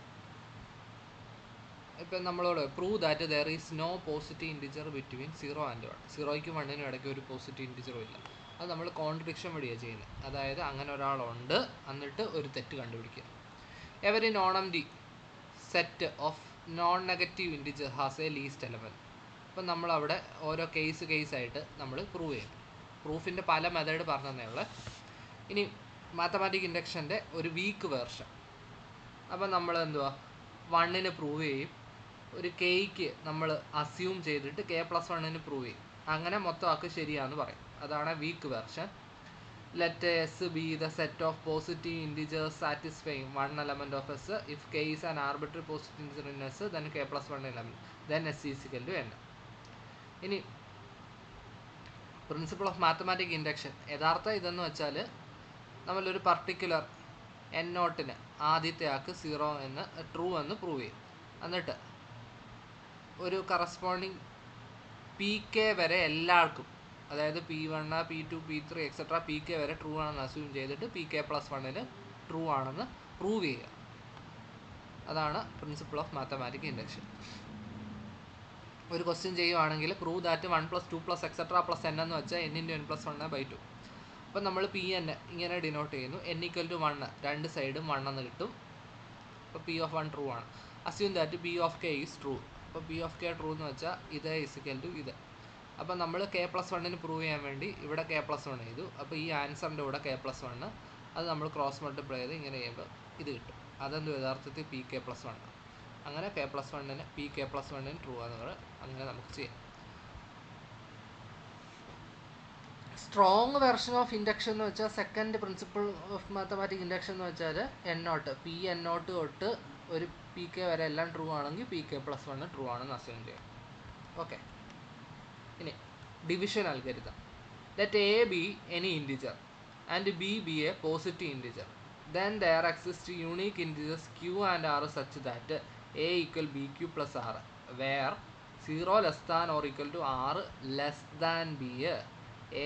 ഇപ്പം നമ്മളോട് prove that there is no positive integer between 0 and 1. 0യ്ക്കും 1നും ഇടയ്ക്ക് ഒരു പോസിറ്റീവ് ഇൻറ്റിജറും ഇല്ല. അത് നമ്മൾ കോൺട്രഡിക്ഷൻ വഴിയാണ് ചെയ്യുന്നത്. അതായത് അങ്ങനെ ഒരാളുണ്ട്, എന്നിട്ട് ഒരു തെറ്റ് കണ്ടുപിടിക്കുക. Every non-empty set of non negative integer has A least element. അപ്പം നമ്മളവിടെ ഓരോ കേസായിട്ട് നമ്മൾ പ്രൂവ് ചെയ്യും. പ്രൂഫിൻ്റെ പല മെത്തേഡ് പറഞ്ഞതേ ഉള്ളൂ. ഇനി മാത്തമാറ്റിക് ഇൻഡക്ഷൻ്റെ ഒരു വീക്ക് വേർഷൻ. അപ്പം നമ്മൾ എന്തുവാ 1ന് പ്രൂവ് ചെയ്യും, ഒരു Kയ്ക്ക് നമ്മൾ അസ്യൂം ചെയ്തിട്ട് K+1ന് പ്രൂവ് ചെയ്യും. അങ്ങനെ മൊത്തം ആക്ക് ശരിയാണെന്ന് പറയും. അതാണ് weak version. Let S be the set of positive integers satisfying one element of S. If K is an arbitrary positive integer in S, then K+1 element, then S is equal to N. ഇനി principle of mathematic induction യഥാർത്ഥം ഇതെന്ന് വെച്ചാൽ നമ്മളൊരു particular N0ന് ആദ്യത്തെ ആക്ക് 0 എന്ന് true എന്ന് prove ചെയ്യും. എന്നിട്ട് ഒരു കറസ്പോണ്ടിങ് PK വരെ എല്ലാവർക്കും, അതായത് P1 P2 P3 etcetera PK വരെ ട്രൂ ആണെന്ന് അസ്യൂം ചെയ്തിട്ട് PK+1ന് ട്രൂ ആണെന്ന് പ്രൂവ് ചെയ്യുക. അതാണ് പ്രിൻസിപ്പിൾ ഓഫ് മാത്തമാറ്റിക് ഇൻഡക്ഷൻ. ഒരു ക്വസ്റ്റ്യൻ ചെയ്യുവാണെങ്കിൽ പ്രൂവ് ദാറ്റ് 1 + 2 + എക്സെട്ര + n എന്ന് വെച്ചാൽ n × n+1/2. അപ്പം നമ്മൾ Pn ഇങ്ങനെ ഡിനോട്ട് ചെയ്യുന്നു. n = 1, രണ്ട് സൈഡും 1 എന്ന് കിട്ടും. അപ്പോൾ P(1) ട്രൂ ആണ്. Assume that P(k) is true. അപ്പോൾ P(k) ട്രൂ എന്ന് വെച്ചാൽ ഇത് ഈസ് ഇക്വൽ ടു ഇത്. അപ്പോൾ നമ്മൾ k+1 പ്രൂവ് ചെയ്യാൻ വേണ്ടി ഇവിടെ k+1 ചെയ്തു. അപ്പോൾ ഈ ആൻസറിൻ്റെ കൂടെ k+1 അത് നമ്മൾ ക്രോസ് മൾട്ടിപ്ലൈ ചെയ്ത് ഇങ്ങനെ ചെയ്യുമ്പോൾ ഇത് കിട്ടും. അതെന്ത് യഥാർത്ഥത്തിൽ pk+1 അങ്ങനെ k+1 pk+1 ട്രൂ ആണെന്ന് അങ്ങനെ നമുക്ക് ചെയ്യാം. സ്ട്രോങ് വെർഷൻ ഓഫ് ഇൻഡക്ഷൻ എന്ന് വെച്ചാൽ second principle of mathematic induction എന്ന് വെച്ചാൽ n0 p(n0) തൊട്ട് ഒരു pk വരെ എല്ലാം ട്രൂ ആണെങ്കിൽ pk+1 ട്രൂ ആണെന്ന് അസ്യൂം ചെയ്യാം. ഓക്കെ, ഇനി division algorithm. Let a be any integer and b be a positive integer, then there exist unique integers q and r such that a equal bq plus r, where 0 less than or equal to r less than b.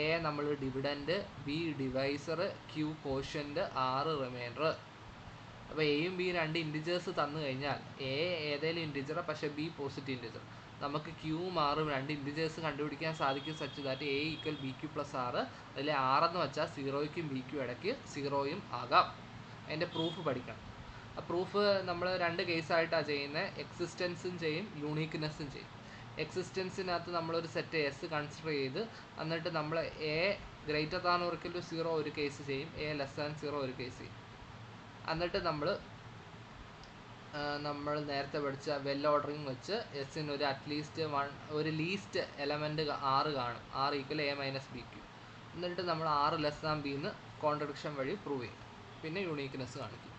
a നമ്മൾ dividend, b divisor, q quotient, r remainder. അപ്പോൾ എയും ബിയും രണ്ട് integers തന്നു കഴിഞ്ഞാൽ A ഏതെങ്കിലും integer പക്ഷേ B positive integer, നമുക്ക് ക്യൂവും ആറും രണ്ട് ഇൻറ്റിജേഴ്സ് കണ്ടുപിടിക്കാൻ സാധിക്കും such that a equal b q plus r. അതിൽ ആറെന്ന് വെച്ചാൽ 0യ്ക്കും ബിക്കും ഇടയ്ക്ക് 0യും ആകാം. അതിൻ്റെ പ്രൂഫ് പഠിക്കണം. ആ പ്രൂഫ് നമ്മൾ രണ്ട് കേസായിട്ടാണ് ചെയ്യുന്നത്. എക്സിസ്റ്റൻസും ചെയ്യും, യൂണീക്ക്നെസ്സും ചെയ്യും. എക്സിസ്റ്റൻസിനകത്ത് നമ്മളൊരു സെറ്റ് എസ് കൺസിഡർ ചെയ്ത് എന്നിട്ട് നമ്മൾ a greater than or equal to 0 ഒരു കേസ് ചെയ്യും, എ ലെസ് ദാൻ 0 ഒരു കേസ് ചെയ്യും. എന്നിട്ട് നമ്മൾ നേരത്തെ പഠിച്ച വെൽ ഓർഡറിങ് വെച്ച് എസിന് ഒരു അറ്റ്ലീസ്റ്റ് ഒരു ലീസ്റ്റ് എലമെൻറ്റ് ആറ് കാണും, r equal a minus b q. എന്നിട്ട് നമ്മൾ ആറ് ലെസ് ദാൻ ബിന്ന് കോൺട്രഡിക്ഷൻ വഴി പ്രൂവ് ചെയ്യും. പിന്നെ യൂണീക്ക്നെസ് കാണിക്കും.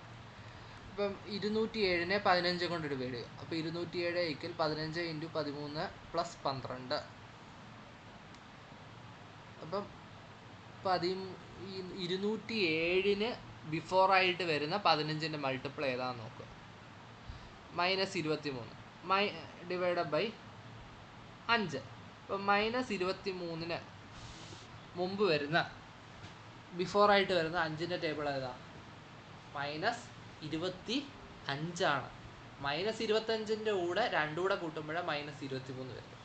ഇപ്പം 207നെ 15 കൊണ്ട് ഡിവൈഡ് ചെയ്യും. അപ്പോൾ 207 ഈക്വൽ 15 × 13 + 12. അപ്പം 207ന് ബിഫോറായിട്ട് വരുന്ന 15ൻ്റെ മൾട്ടിപ്പിൾ ഏതാണെന്ന് നോക്കുക. -23 ഡിവൈഡഡ് ബൈ 5. അപ്പം -23ന് മുമ്പ് വരുന്ന ബിഫോറായിട്ട് വരുന്ന 5ൻ്റെ ടേബിൾ ഏതാ? -25ആണ്. -25ൻ്റെ കൂടെ രണ്ടും കൂടെ കൂട്ടുമ്പോഴാണ് -23 വരുന്നത്.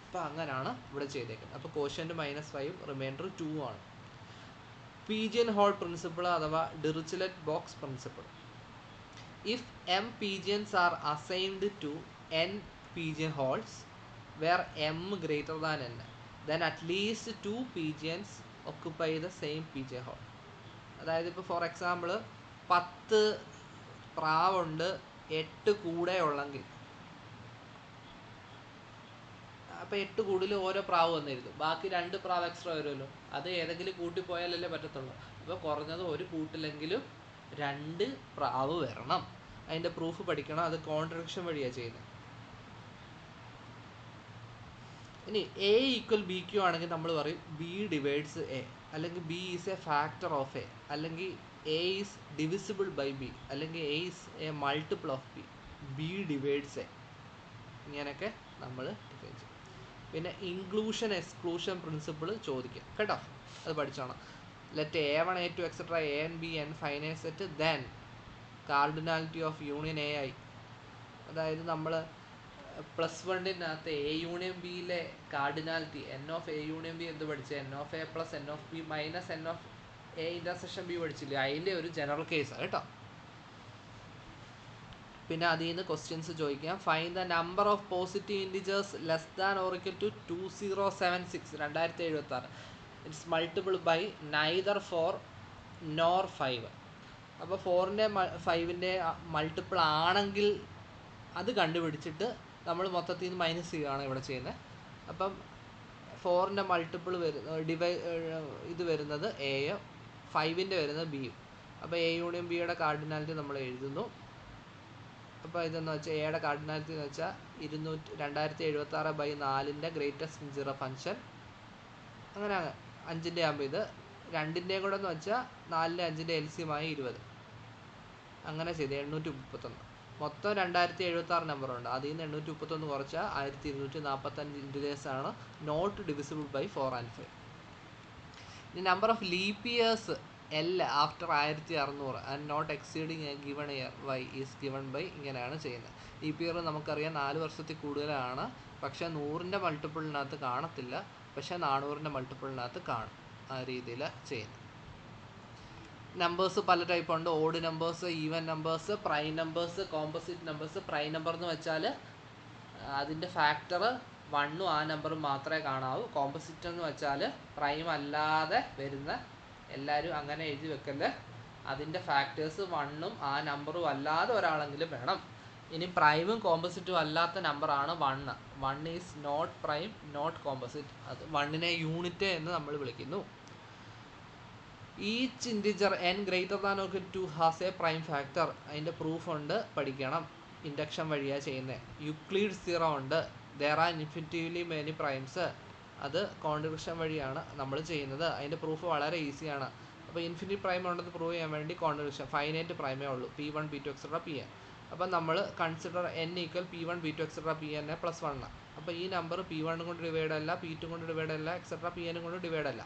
അപ്പോൾ അങ്ങനെയാണ് ഇവിടെ ചെയ്തേക്കുന്നത്. അപ്പോൾ കോഷ്യൻ്റ് -5, റിമൈൻഡർ 2 ആണ്. പീജിയൻ ഹോൾ പ്രിൻസിപ്പിൾ അഥവാ Dirichlet box principle. If m pigeons are assigned to n pigeon holes where m greater than n, then at least 2 pigeons occupy the same pigeon hole. അതായത് ഇപ്പോൾ for example 10 പ്രാവുണ്ട്, 8 കൂടെ ഉള്ളെങ്കിൽ, അപ്പോൾ 8 കൂടുതൽ ഓരോ പ്രാവ് വന്നിരുന്നു, ബാക്കി 2 പ്രാവ് എക്സ്ട്രാ വരുമല്ലോ. അത് ഏതെങ്കിലും കൂട്ടിപ്പോയാലല്ലേ പറ്റത്തുള്ളൂ. അപ്പോൾ കുറഞ്ഞത് ഒരു കൂട്ടിലെങ്കിലും 2 പ്രാവ് വരണം. അതിൻ്റെ പ്രൂഫ് പഠിക്കണം. അത് കോൺട്രഡിക്ഷൻ വഴിയാണ് ചെയ്യുന്നത്. ഇനി എ ഈക്വൽ ബി ക്യൂ ആണെങ്കിൽ നമ്മൾ പറയും ബി ഡിവൈഡ്സ് എ, അല്ലെങ്കിൽ B is a factor of A, അല്ലെങ്കിൽ A is divisible by B, അല്ലെങ്കിൽ A is a multiple of B, B divides A. ഇങ്ങനെയൊക്കെ നമ്മൾ ഡിഫൈൻ ചെയ്യും. പിന്നെ ഇൻക്ലൂഷൻ എക്സ്ക്ലൂഷൻ പ്രിൻസിപ്പിൾ ചോദിക്കാം കേട്ടോ, അത് പഠിച്ചോണം. Let A1 A2 etc. A and B and finite set then cardinality of union A ആയി. അതായത് നമ്മൾ +1-നകത്ത് എ യൂണിയൻ ബിയിലെ cardinality n of A union B എന്ത് പഠിച്ചു? n of A plus n of B minus n of A intersection B പഠിച്ചില്ലേ? അതിൻ്റെ ഒരു ജനറൽ കേസാണ് കേട്ടോ. പിന്നെ അതിൽ നിന്ന് ക്വസ്റ്റ്യൻസ് ചോദിക്കാം. Find the number of positive integers less than or equal to 2076 2076. It's multiple by neither 4 nor 5. അപ്പോൾ 4ൻ്റെ 5ൻ്റെ മൾട്ടിപ്പിൾ ആണെങ്കിൽ അത് കണ്ടുപിടിച്ചിട്ട് നമ്മൾ മൊത്തത്തിൽ നിന്ന് മൈനസ് ചെയ്യുകയാണ് ഇവിടെ ചെയ്യുന്നത്. അപ്പം 4ൻ്റെ മൾട്ടിപ്പിൾ ഇത് വരുന്നത് എയും 5ൻ്റെ വരുന്നത് ബിയും. അപ്പോൾ എ യൂണിയൻ ബിയുടെ കാർഡിനാലിറ്റി നമ്മൾ എഴുതുന്നു. അപ്പോൾ ഇതെന്ന് വെച്ചാൽ എയുടെ കാർഡിനാലിറ്റി എന്ന് വെച്ചാൽ 2076/4ൻ്റെ ഗ്രേറ്റസ്റ്റ് ഇൻറ്റിജർ ഫംഗ്ഷൻ. അങ്ങനെ 5ൻ്റെ ആകുമ്പോൾ ഇത് 2ൻ്റെയും കൂടെ എന്ന് വെച്ചാൽ 4ൻ്റെ 5ൻ്റെ LCM 20. അങ്ങനെ ചെയ്ത് 831. മൊത്തം 2076 നമ്പറുണ്ട്. അതിൽ നിന്ന് 831 കുറച്ചാൽ 1245 ഇൻറ്റിജേഴ്സാണ് നോട്ട് ഡിവിസിബിൾ ബൈ 4 and 5. ഇനി number of leap years L after 1600 and not exceeding a given year Y is given by. ഇങ്ങനെയാണ് ചെയ്യുന്നത്. ലീപ്പ് ഇയർ നമുക്കറിയാം 4 വർഷത്തിൽ കൂടുതലാണ്, പക്ഷേ 100ൻ്റെ മൾട്ടിപ്പിളിനകത്ത് കാണത്തില്ല, പക്ഷേ 400ൻ്റെ മൾട്ടിപ്പിളിനകത്ത് കാണും. ആ രീതിയിൽ ചെയ്യുന്നത്. നമ്പേഴ്സ് പല ടൈപ്പ് ഉണ്ട്. Odd numbers, even numbers, prime numbers, composite numbers. Prime number എന്ന് വെച്ചാൽ അതിൻ്റെ ഫാക്ടർ 1ഉം ആ നമ്പറും മാത്രമേ കാണാവൂ. കോമ്പസിറ്റ് എന്ന് വെച്ചാൽ പ്രൈം അല്ലാതെ വരുന്ന എല്ലാവരും അങ്ങനെ എഴുതി വെക്കല്. അതിൻ്റെ ഫാക്ടേഴ്സ് 1ഉം ആ നമ്പറും അല്ലാതെ ഒരാളെങ്കിലും വേണം. ഇനി പ്രൈമും കോമ്പസിറ്റും അല്ലാത്ത നമ്പറാണ് 1. 1 is not prime not composite. അത് 1നെ യൂണിറ്റ് എന്ന് നമ്മൾ വിളിക്കുന്നു. Each integer n greater than or to has a prime factor. അതിൻ്റെ പ്രൂഫ് ഉണ്ട്, പഠിക്കണം. ഇൻഡക്ഷൻ വഴിയാണ് ചെയ്യുന്നത്. യുക്ലീഡ് സീറോ ഉണ്ട്. There are infinitively many primes. അത് കോൺട്രിബ്യൂഷൻ വഴിയാണ് നമ്മൾ ചെയ്യുന്നത്. അതിൻ്റെ പ്രൂഫ് വളരെ ഈസിയാണ്. അപ്പോൾ ഇൻഫിനിറ്റ് പ്രൈം ഉണ്ടെന്ന് പ്രൂവ് ചെയ്യാൻ വേണ്ടി കോൺട്രിബ്യൂഷൻ ഫൈനൈറ്റ് പ്രൈമേ ഉള്ളൂ, P1 P2 എക്സെട്ര Pn. അപ്പം നമ്മൾ consider n equal P1 P2 etcetera Pn plus 1. അപ്പോൾ ഈ നമ്പർ P1 കൊണ്ട് ഡിവൈഡ് അല്ല, P2 കൊണ്ട് ഡിവൈഡ് അല്ല, എക്സെട്ര Pn കൊണ്ട് ഡിവൈഡ് അല്ല,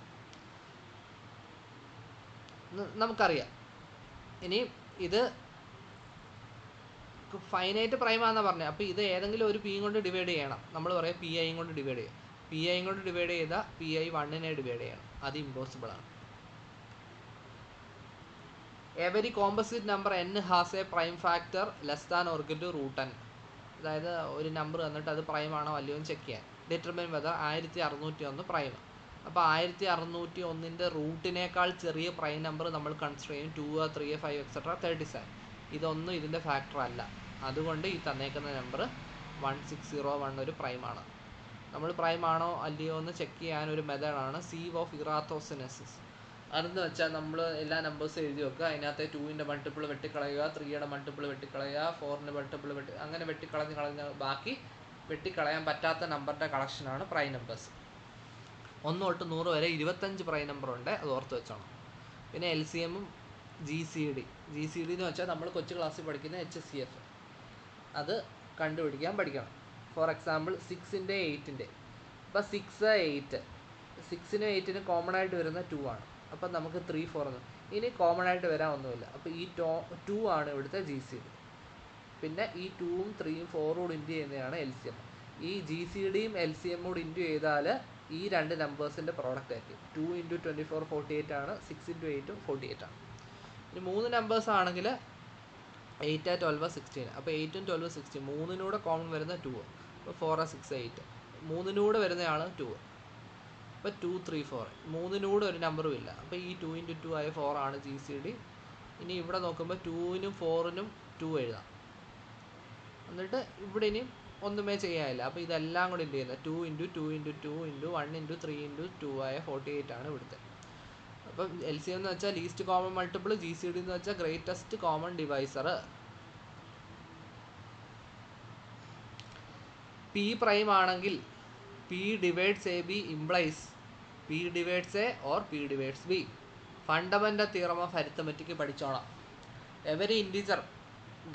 നമുക്കറിയാം. ഇനി ഇത് ഫൈനൈറ്റ് പ്രൈമാണെന്ന് പറഞ്ഞത്. അപ്പോൾ ഇത് ഏതെങ്കിലും ഒരു P കൊണ്ട് ഡിവൈഡ് ചെയ്യണം. നമ്മൾ പറയാം Pi കൊണ്ട് ഡിവൈഡ് ചെയ്യും. Pi കൊണ്ട് ഡിവൈഡ് ചെയ്താൽ Pi 1നെ ഡിവൈഡ് ചെയ്യണം. അത് ഇമ്പോസിബിൾ ആണ്. Every composite number n has a prime factor less than or equal to √n. അതായത് ഒരു നമ്പർ തന്നിട്ട് അത് പ്രൈം ആണോ അല്ലയോ എന്ന് ചെക്ക് ചെയ്യാൻ. Determine whether 1601 prime. അപ്പോൾ 1601ൻ്റെ റൂട്ടിനേക്കാൾ ചെറിയ പ്രൈം നമ്പർ നമ്മൾ കൺസിഡർ ചെയ്യും. 2, 3, 5 എക്സെട്ര 37. ഇതൊന്നും ഇതിൻ്റെ ഫാക്ടർ അല്ല. അതുകൊണ്ട് ഈ തന്നേക്കുന്ന നമ്പർ 1601 ഒരു പ്രൈമാണ്. നമ്മൾ പ്രൈം ആണോ അല്ലയോ എന്ന് ചെക്ക് ചെയ്യാൻ ഒരു മെത്തേഡാണ് സീവ് ഓഫ് ഇറാത്തോസിനെസിസ്. അതെന്ന് വെച്ചാൽ നമ്മൾ എല്ലാ നമ്പേഴ്സും എഴുതി വെക്കുക. അതിനകത്ത് 2ൻ്റെ മൾട്ടിപ്പിൾ വെട്ടിക്കളയുക, 3യുടെ മൾട്ടിപ്പിൾ വെട്ടിക്കളയുക, 4ൻ്റെ മൾട്ടിപ്പിൾ അങ്ങനെ വെട്ടിക്കളഞ്ഞ് ബാക്കി വെട്ടിക്കളയാൻ പറ്റാത്ത നമ്പറിൻ്റെ കളക്ഷനാണ് പ്രൈം നമ്പേഴ്സ്. 1 തൊട്ട് 100 വരെ 25 പ്രൈം നമ്പറുണ്ട്. അത് ഓർത്ത് വെച്ചോണം. പിന്നെ LCMഉം GCD എന്ന് വെച്ചാൽ നമ്മൾ കൊച്ചു ക്ലാസ്സിൽ പഠിക്കുന്ന HCF. അത് കണ്ടുപിടിക്കാൻ പഠിക്കണം. ഫോർ എക്സാമ്പിൾ 6ൻ്റെ 8ൻ്റെ. അപ്പോൾ 6, 8, 6നും 8നും കോമൺ ആയിട്ട് വരുന്ന 2 ആണ്. അപ്പം നമുക്ക് 3, 4 എന്ന്. ഇനി കോമൺ ആയിട്ട് വരാൻ ഒന്നുമില്ല. അപ്പോൾ ഈ 2 ആണ് ഇവിടുത്തെ GCD. പിന്നെ ഈ 2ഉം 3ഉം 4ഉം കൂടി ഇൻറ്റു ചെയ്യുന്നതാണ് LCM. ഈ GCDയും LCM കൂടി ഇൻറ്റു ചെയ്താൽ ഈ രണ്ട് നമ്പേഴ്സിൻ്റെ പ്രോഡക്റ്റ് ആയിരിക്കും. 2 × 24 48 ആണ്. 6 × 8 48 ആണ്. ഇനി 3 നമ്പേഴ്സ് ആണെങ്കിൽ 8, 12, 16. അപ്പോൾ 8ഉം 12ഉം 16. 3നൂടെ കോമൺ വരുന്ന 2. അപ്പോൾ 4, 6, 8. 3നൂടെ വരുന്നയാൾ 2. അപ്പോൾ 2, 3, 4. 3നൂടെ ഒരു നമ്പറും ഇല്ല. അപ്പോൾ ഈ 2 × 2 ആയ 4 ആണ് GCD. ഇനി ഇവിടെ നോക്കുമ്പോൾ 2നും 4നും 2 എഴുതാം. എന്നിട്ട് ഇവിടെ ഇനിയും ഒന്നുമേ ചെയ്യാനില്ല. അപ്പോൾ ഇതെല്ലാം കൂടി എന്ത് ചെയ്യുന്നത് 2 × 2 × 2 × 1 × 3 × 2 ആയ 48 ആണ് ഇവിടുത്തെ. അപ്പം LCM എന്ന് വെച്ചാൽ ലീസ്റ്റ് കോമൺ മൾട്ടിപ്പിൾ, GCD എന്ന് വെച്ചാൽ greatest common divisor. P prime ആണെങ്കിൽ P divides AB implies P divides A or P divides B. Fundamental theorem of arithmetic പഠിച്ചോളാം. Every integer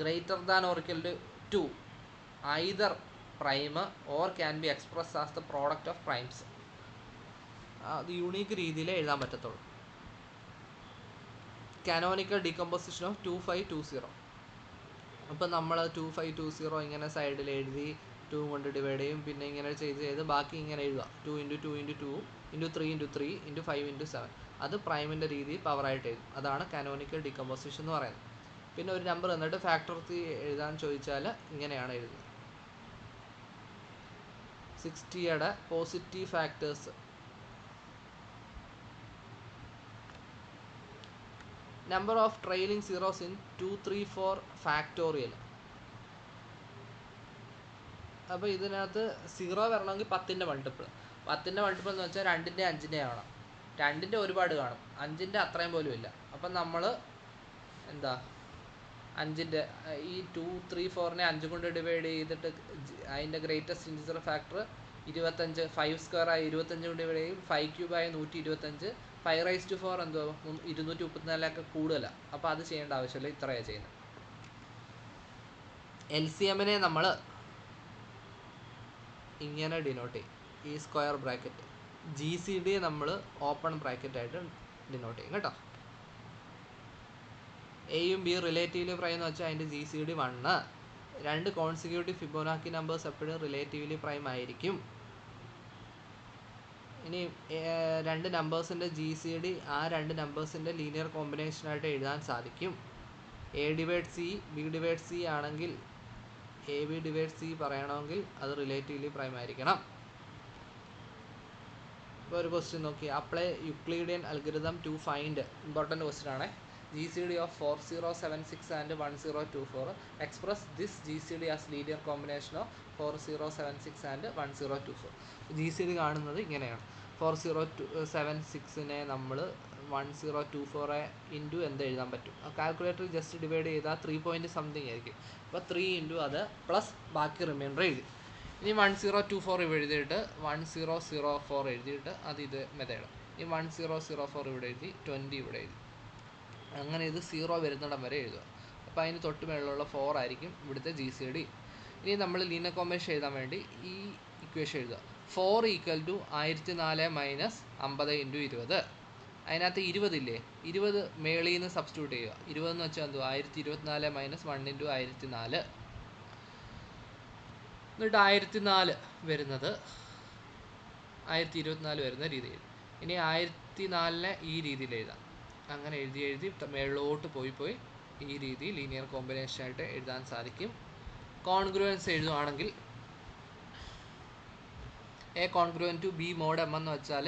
greater than or equal to 2 either prime or can be expressed as the product of primes. അത് unique രീതിയിൽ എഴുതാൻ പറ്റത്തുള്ളൂ. Canonical decomposition of 2520. അപ്പം നമ്മൾ 2520 ഇങ്ങനെ സൈഡിൽ എഴുതി 2 കൊണ്ട് ഡിവൈഡ് ചെയ്യും. പിന്നെ ഇങ്ങനെ ചെയ്ത് ബാക്കി ഇങ്ങനെ എഴുതുക. 2 × 2 × 2 × 3 × 3 × 5 × 7. അത് പ്രൈമിൻ്റെ രീതി പവറായിട്ട് എഴുതും. അതാണ് കാനോണിക്കൽ ഡീകമ്പോസിഷൻ എന്ന് പറയുന്നത്. പിന്നെ ഒരു നമ്പർ എന്നിട്ട് ഫാക്ടർ എഴുതാൻ ചോദിച്ചാൽ ഇങ്ങനെയാണ് എഴുതുന്നത്. 60യുടെ positive factors. Number of trailing zeros in 2, 3, 4 factorial. അപ്പോൾ ഇതിനകത്ത് 0 വരണമെങ്കിൽ 10ൻ്റെ മൾട്ടിപ്പിൾ. 10ൻ്റെ മൾട്ടിപ്പിൾ എന്ന് വെച്ചാൽ 2ൻ്റെ 5ൻ്റെ ആണ്. 2ൻ്റെ ഒരുപാട് കാണും, 5ൻ്റെ അത്രയും പോലും ഇല്ല. അപ്പം നമ്മൾ എന്താ 5ൻ്റെ ഈ 2, 3, 4നെ 5 കൊണ്ട് ഡിവൈഡ് ചെയ്തിട്ട് അതിൻ്റെ ഗ്രേറ്റസ്റ്റ് ഇൻറ്റിജർ ഫാക്ടർ 25. 5² ആയി 25 കൊണ്ട് ഡിവൈഡ് ചെയ്യും. 5³ ആയി 125. 5⁴ എന്തോ 234 കൂടുതലാണ്. അപ്പോൾ അത് ചെയ്യേണ്ട ആവശ്യമില്ല, ഇത്രയാണ് ചെയ്യുന്നത്. LCMനെ നമ്മൾ ഇങ്ങനെ ഡിനോട്ട് ചെയ്യും, ഈ സ്ക്വയർ ബ്രാക്കറ്റ്. GCD നമ്മൾ ഓപ്പൺ ബ്രാക്കറ്റായിട്ട് ഡിനോട്ട് ചെയ്യും കേട്ടോ. എയും ബിയും റിലേറ്റീവ്ലി പ്രൈം എന്ന് വെച്ചാൽ അതിൻ്റെ GCD 1. 2 കോൺസിക്യൂട്ടീവ് ഫിബൊനാക്കി നമ്പേഴ്സ് എപ്പോഴും റിലേറ്റീവ്ലി പ്രൈം ആയിരിക്കും. ഇനി 2 നമ്പേഴ്സിൻ്റെ GCD ആ 2 നമ്പേഴ്സിൻ്റെ ലീനിയർ കോമ്പിനേഷനായിട്ട് എഴുതാൻ സാധിക്കും. A/C B/C ആണെങ്കിൽ AB/C പറയണമെങ്കിൽ അത് റിലേറ്റീവ്ലി പ്രൈം ആയിരിക്കണം. ഇപ്പോൾ ഒരു ക്വസ്റ്റ്യൻ നോക്കി, apply Euclidean algorithm to find, important question ആണ്, GCD of 4076 and 1024. Express this GCD as linear combination of 4076 and 1024. GCD കാണുന്നത് ഇങ്ങനെയാണ്. 4076നെ നമ്മൾ 1024 ഇൻറ്റു എന്ത് എഴുതാൻ പറ്റും? കാൽക്കുലേറ്റർ ജസ്റ്റ് ഡിവൈഡ് ചെയ്താൽ 3 പോയിൻറ്റ് സംതിങ് ആയിരിക്കും. അപ്പോൾ 3 ഇൻറ്റു അത് പ്ലസ് ബാക്കി റിമൈൻഡർ എഴുതി. ഇനി 1024 ഇവിടെ എഴുതിയിട്ട് 1004 എഴുതിയിട്ട് അത് ഇത് മെത്തേഡ്. ഈ 1004 ഇവിടെ എഴുതി, 20 ഇവിടെ എഴുതി. അങ്ങനെ ഇത് 0 വരുന്നിടം വരെ എഴുതുക. അപ്പോൾ അതിന് തൊട്ട് മേളിലുള്ള 4 ആയിരിക്കും ഇവിടുത്തെ GCD. ഇനി നമ്മൾ ലീനിയർ കോമ്പിനേഷൻ എഴുതാൻ വേണ്ടി ഈ ഇക്വേഷൻ എഴുതുക. 4 = 1004 മൈനസ് 50 × 20. അതിനകത്ത് 20 ഇല്ലേ, 20 മേളിൽ നിന്ന് സബ്സ്റ്റിറ്റ്യൂട്ട് ചെയ്യുക. 20 എന്ന് വെച്ചാൽ എന്തുവാ? 1024 മൈനസ് 1 × 1004. എന്നിട്ട് 1004 വരുന്നത് 1024 വരുന്ന രീതിയിൽ. ഇനി 1004നെ ഈ രീതിയിൽ എഴുതാം. അങ്ങനെ എഴുതി മേളിലോട്ട് പോയി ഈ രീതി ലീനിയർ കോമ്പിനേഷൻ ആയിട്ട് എഴുതാൻ സാധിക്കും. കോൺഗ്രുവൻസ് എഴുതുവാണെങ്കിൽ A congruent to B mod M എന്ന് വെച്ചാൽ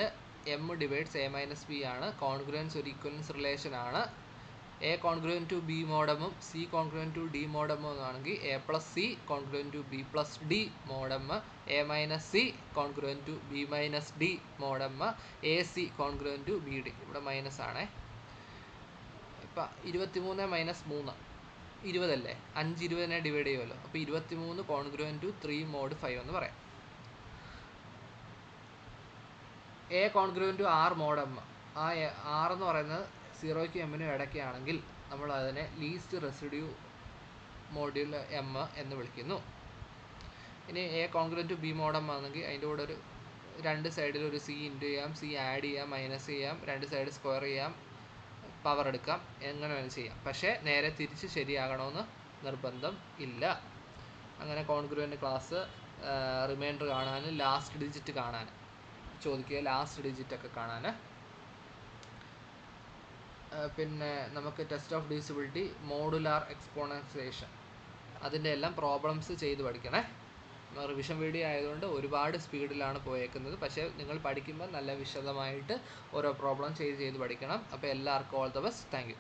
M divides A minus B ആണ്. കോൺഗ്രുവൻസ് ഒരു ഈക്വലൻസ് റിലേഷൻ ആണ്. A congruent to B mod M ഉം C congruent to D mod M ആണെങ്കിൽ A plus C congruent to B plus D mod M, A minus C congruent to B minus D mod M, AC congruent to BD. ഇവിടെ minus ആണേ. ഇപ്പം 23 minus 3 20 അല്ലേ, 5 20നെ divide ചെയ്യുമല്ലോ. അപ്പോൾ 23 congruent to 3 mod 5 എന്ന് പറയാം. A congruent to R mod M. ആ R എന്ന് പറയുന്നത് 0ക്കും M നും ഇടയ്ക്കാണെങ്കിൽ നമ്മൾ അതിനെ ലീസ്റ്റ് റെസിഡ്യൂ മോഡ്യൂൾ M എന്ന് വിളിക്കുന്നു. ഇനി A congruent to B mod M ആണെങ്കിൽ അതിൻ്റെ കൂടെ ഒരു 2 സൈഡിൽ ഒരു C ഇൻറ്റു ചെയ്യാം, C ആഡ് ചെയ്യാം, മൈനസ് ചെയ്യാം, 2 സൈഡ് സ്ക്വയർ ചെയ്യാം, പവർ എടുക്കാം, എങ്ങനെ വേണം ചെയ്യാം. പക്ഷേ നേരെ തിരിച്ച് ശരിയാകണമെന്ന് നിർബന്ധം ഇല്ല. അങ്ങനെ കോൺഗ്രുവൻ്റ് ക്ലാസ് റിമൈൻഡർ കാണാൻ, ലാസ്റ്റ് ഡിജിറ്റ് കാണാൻ ചോദിക്കുക, ലാസ്റ്റ് ഡിജിറ്റൊക്കെ കാണാൻ. പിന്നെ നമുക്ക് test of divisibility, modular exponentiation, അതിൻ്റെ എല്ലാം പ്രോബ്ലംസ് ചെയ്ത് പഠിക്കണേ. റിവിഷൻ വീഡിയോ ആയതുകൊണ്ട് ഒരുപാട് സ്പീഡിലാണ് പോയേക്കുന്നത്. പക്ഷേ നിങ്ങൾ പഠിക്കുമ്പോൾ നല്ല വിശദമായിട്ട് ഓരോ പ്രോബ്ലം ചെയ്ത് പഠിക്കണം. അപ്പോൾ എല്ലാവർക്കും all the best. Thank you.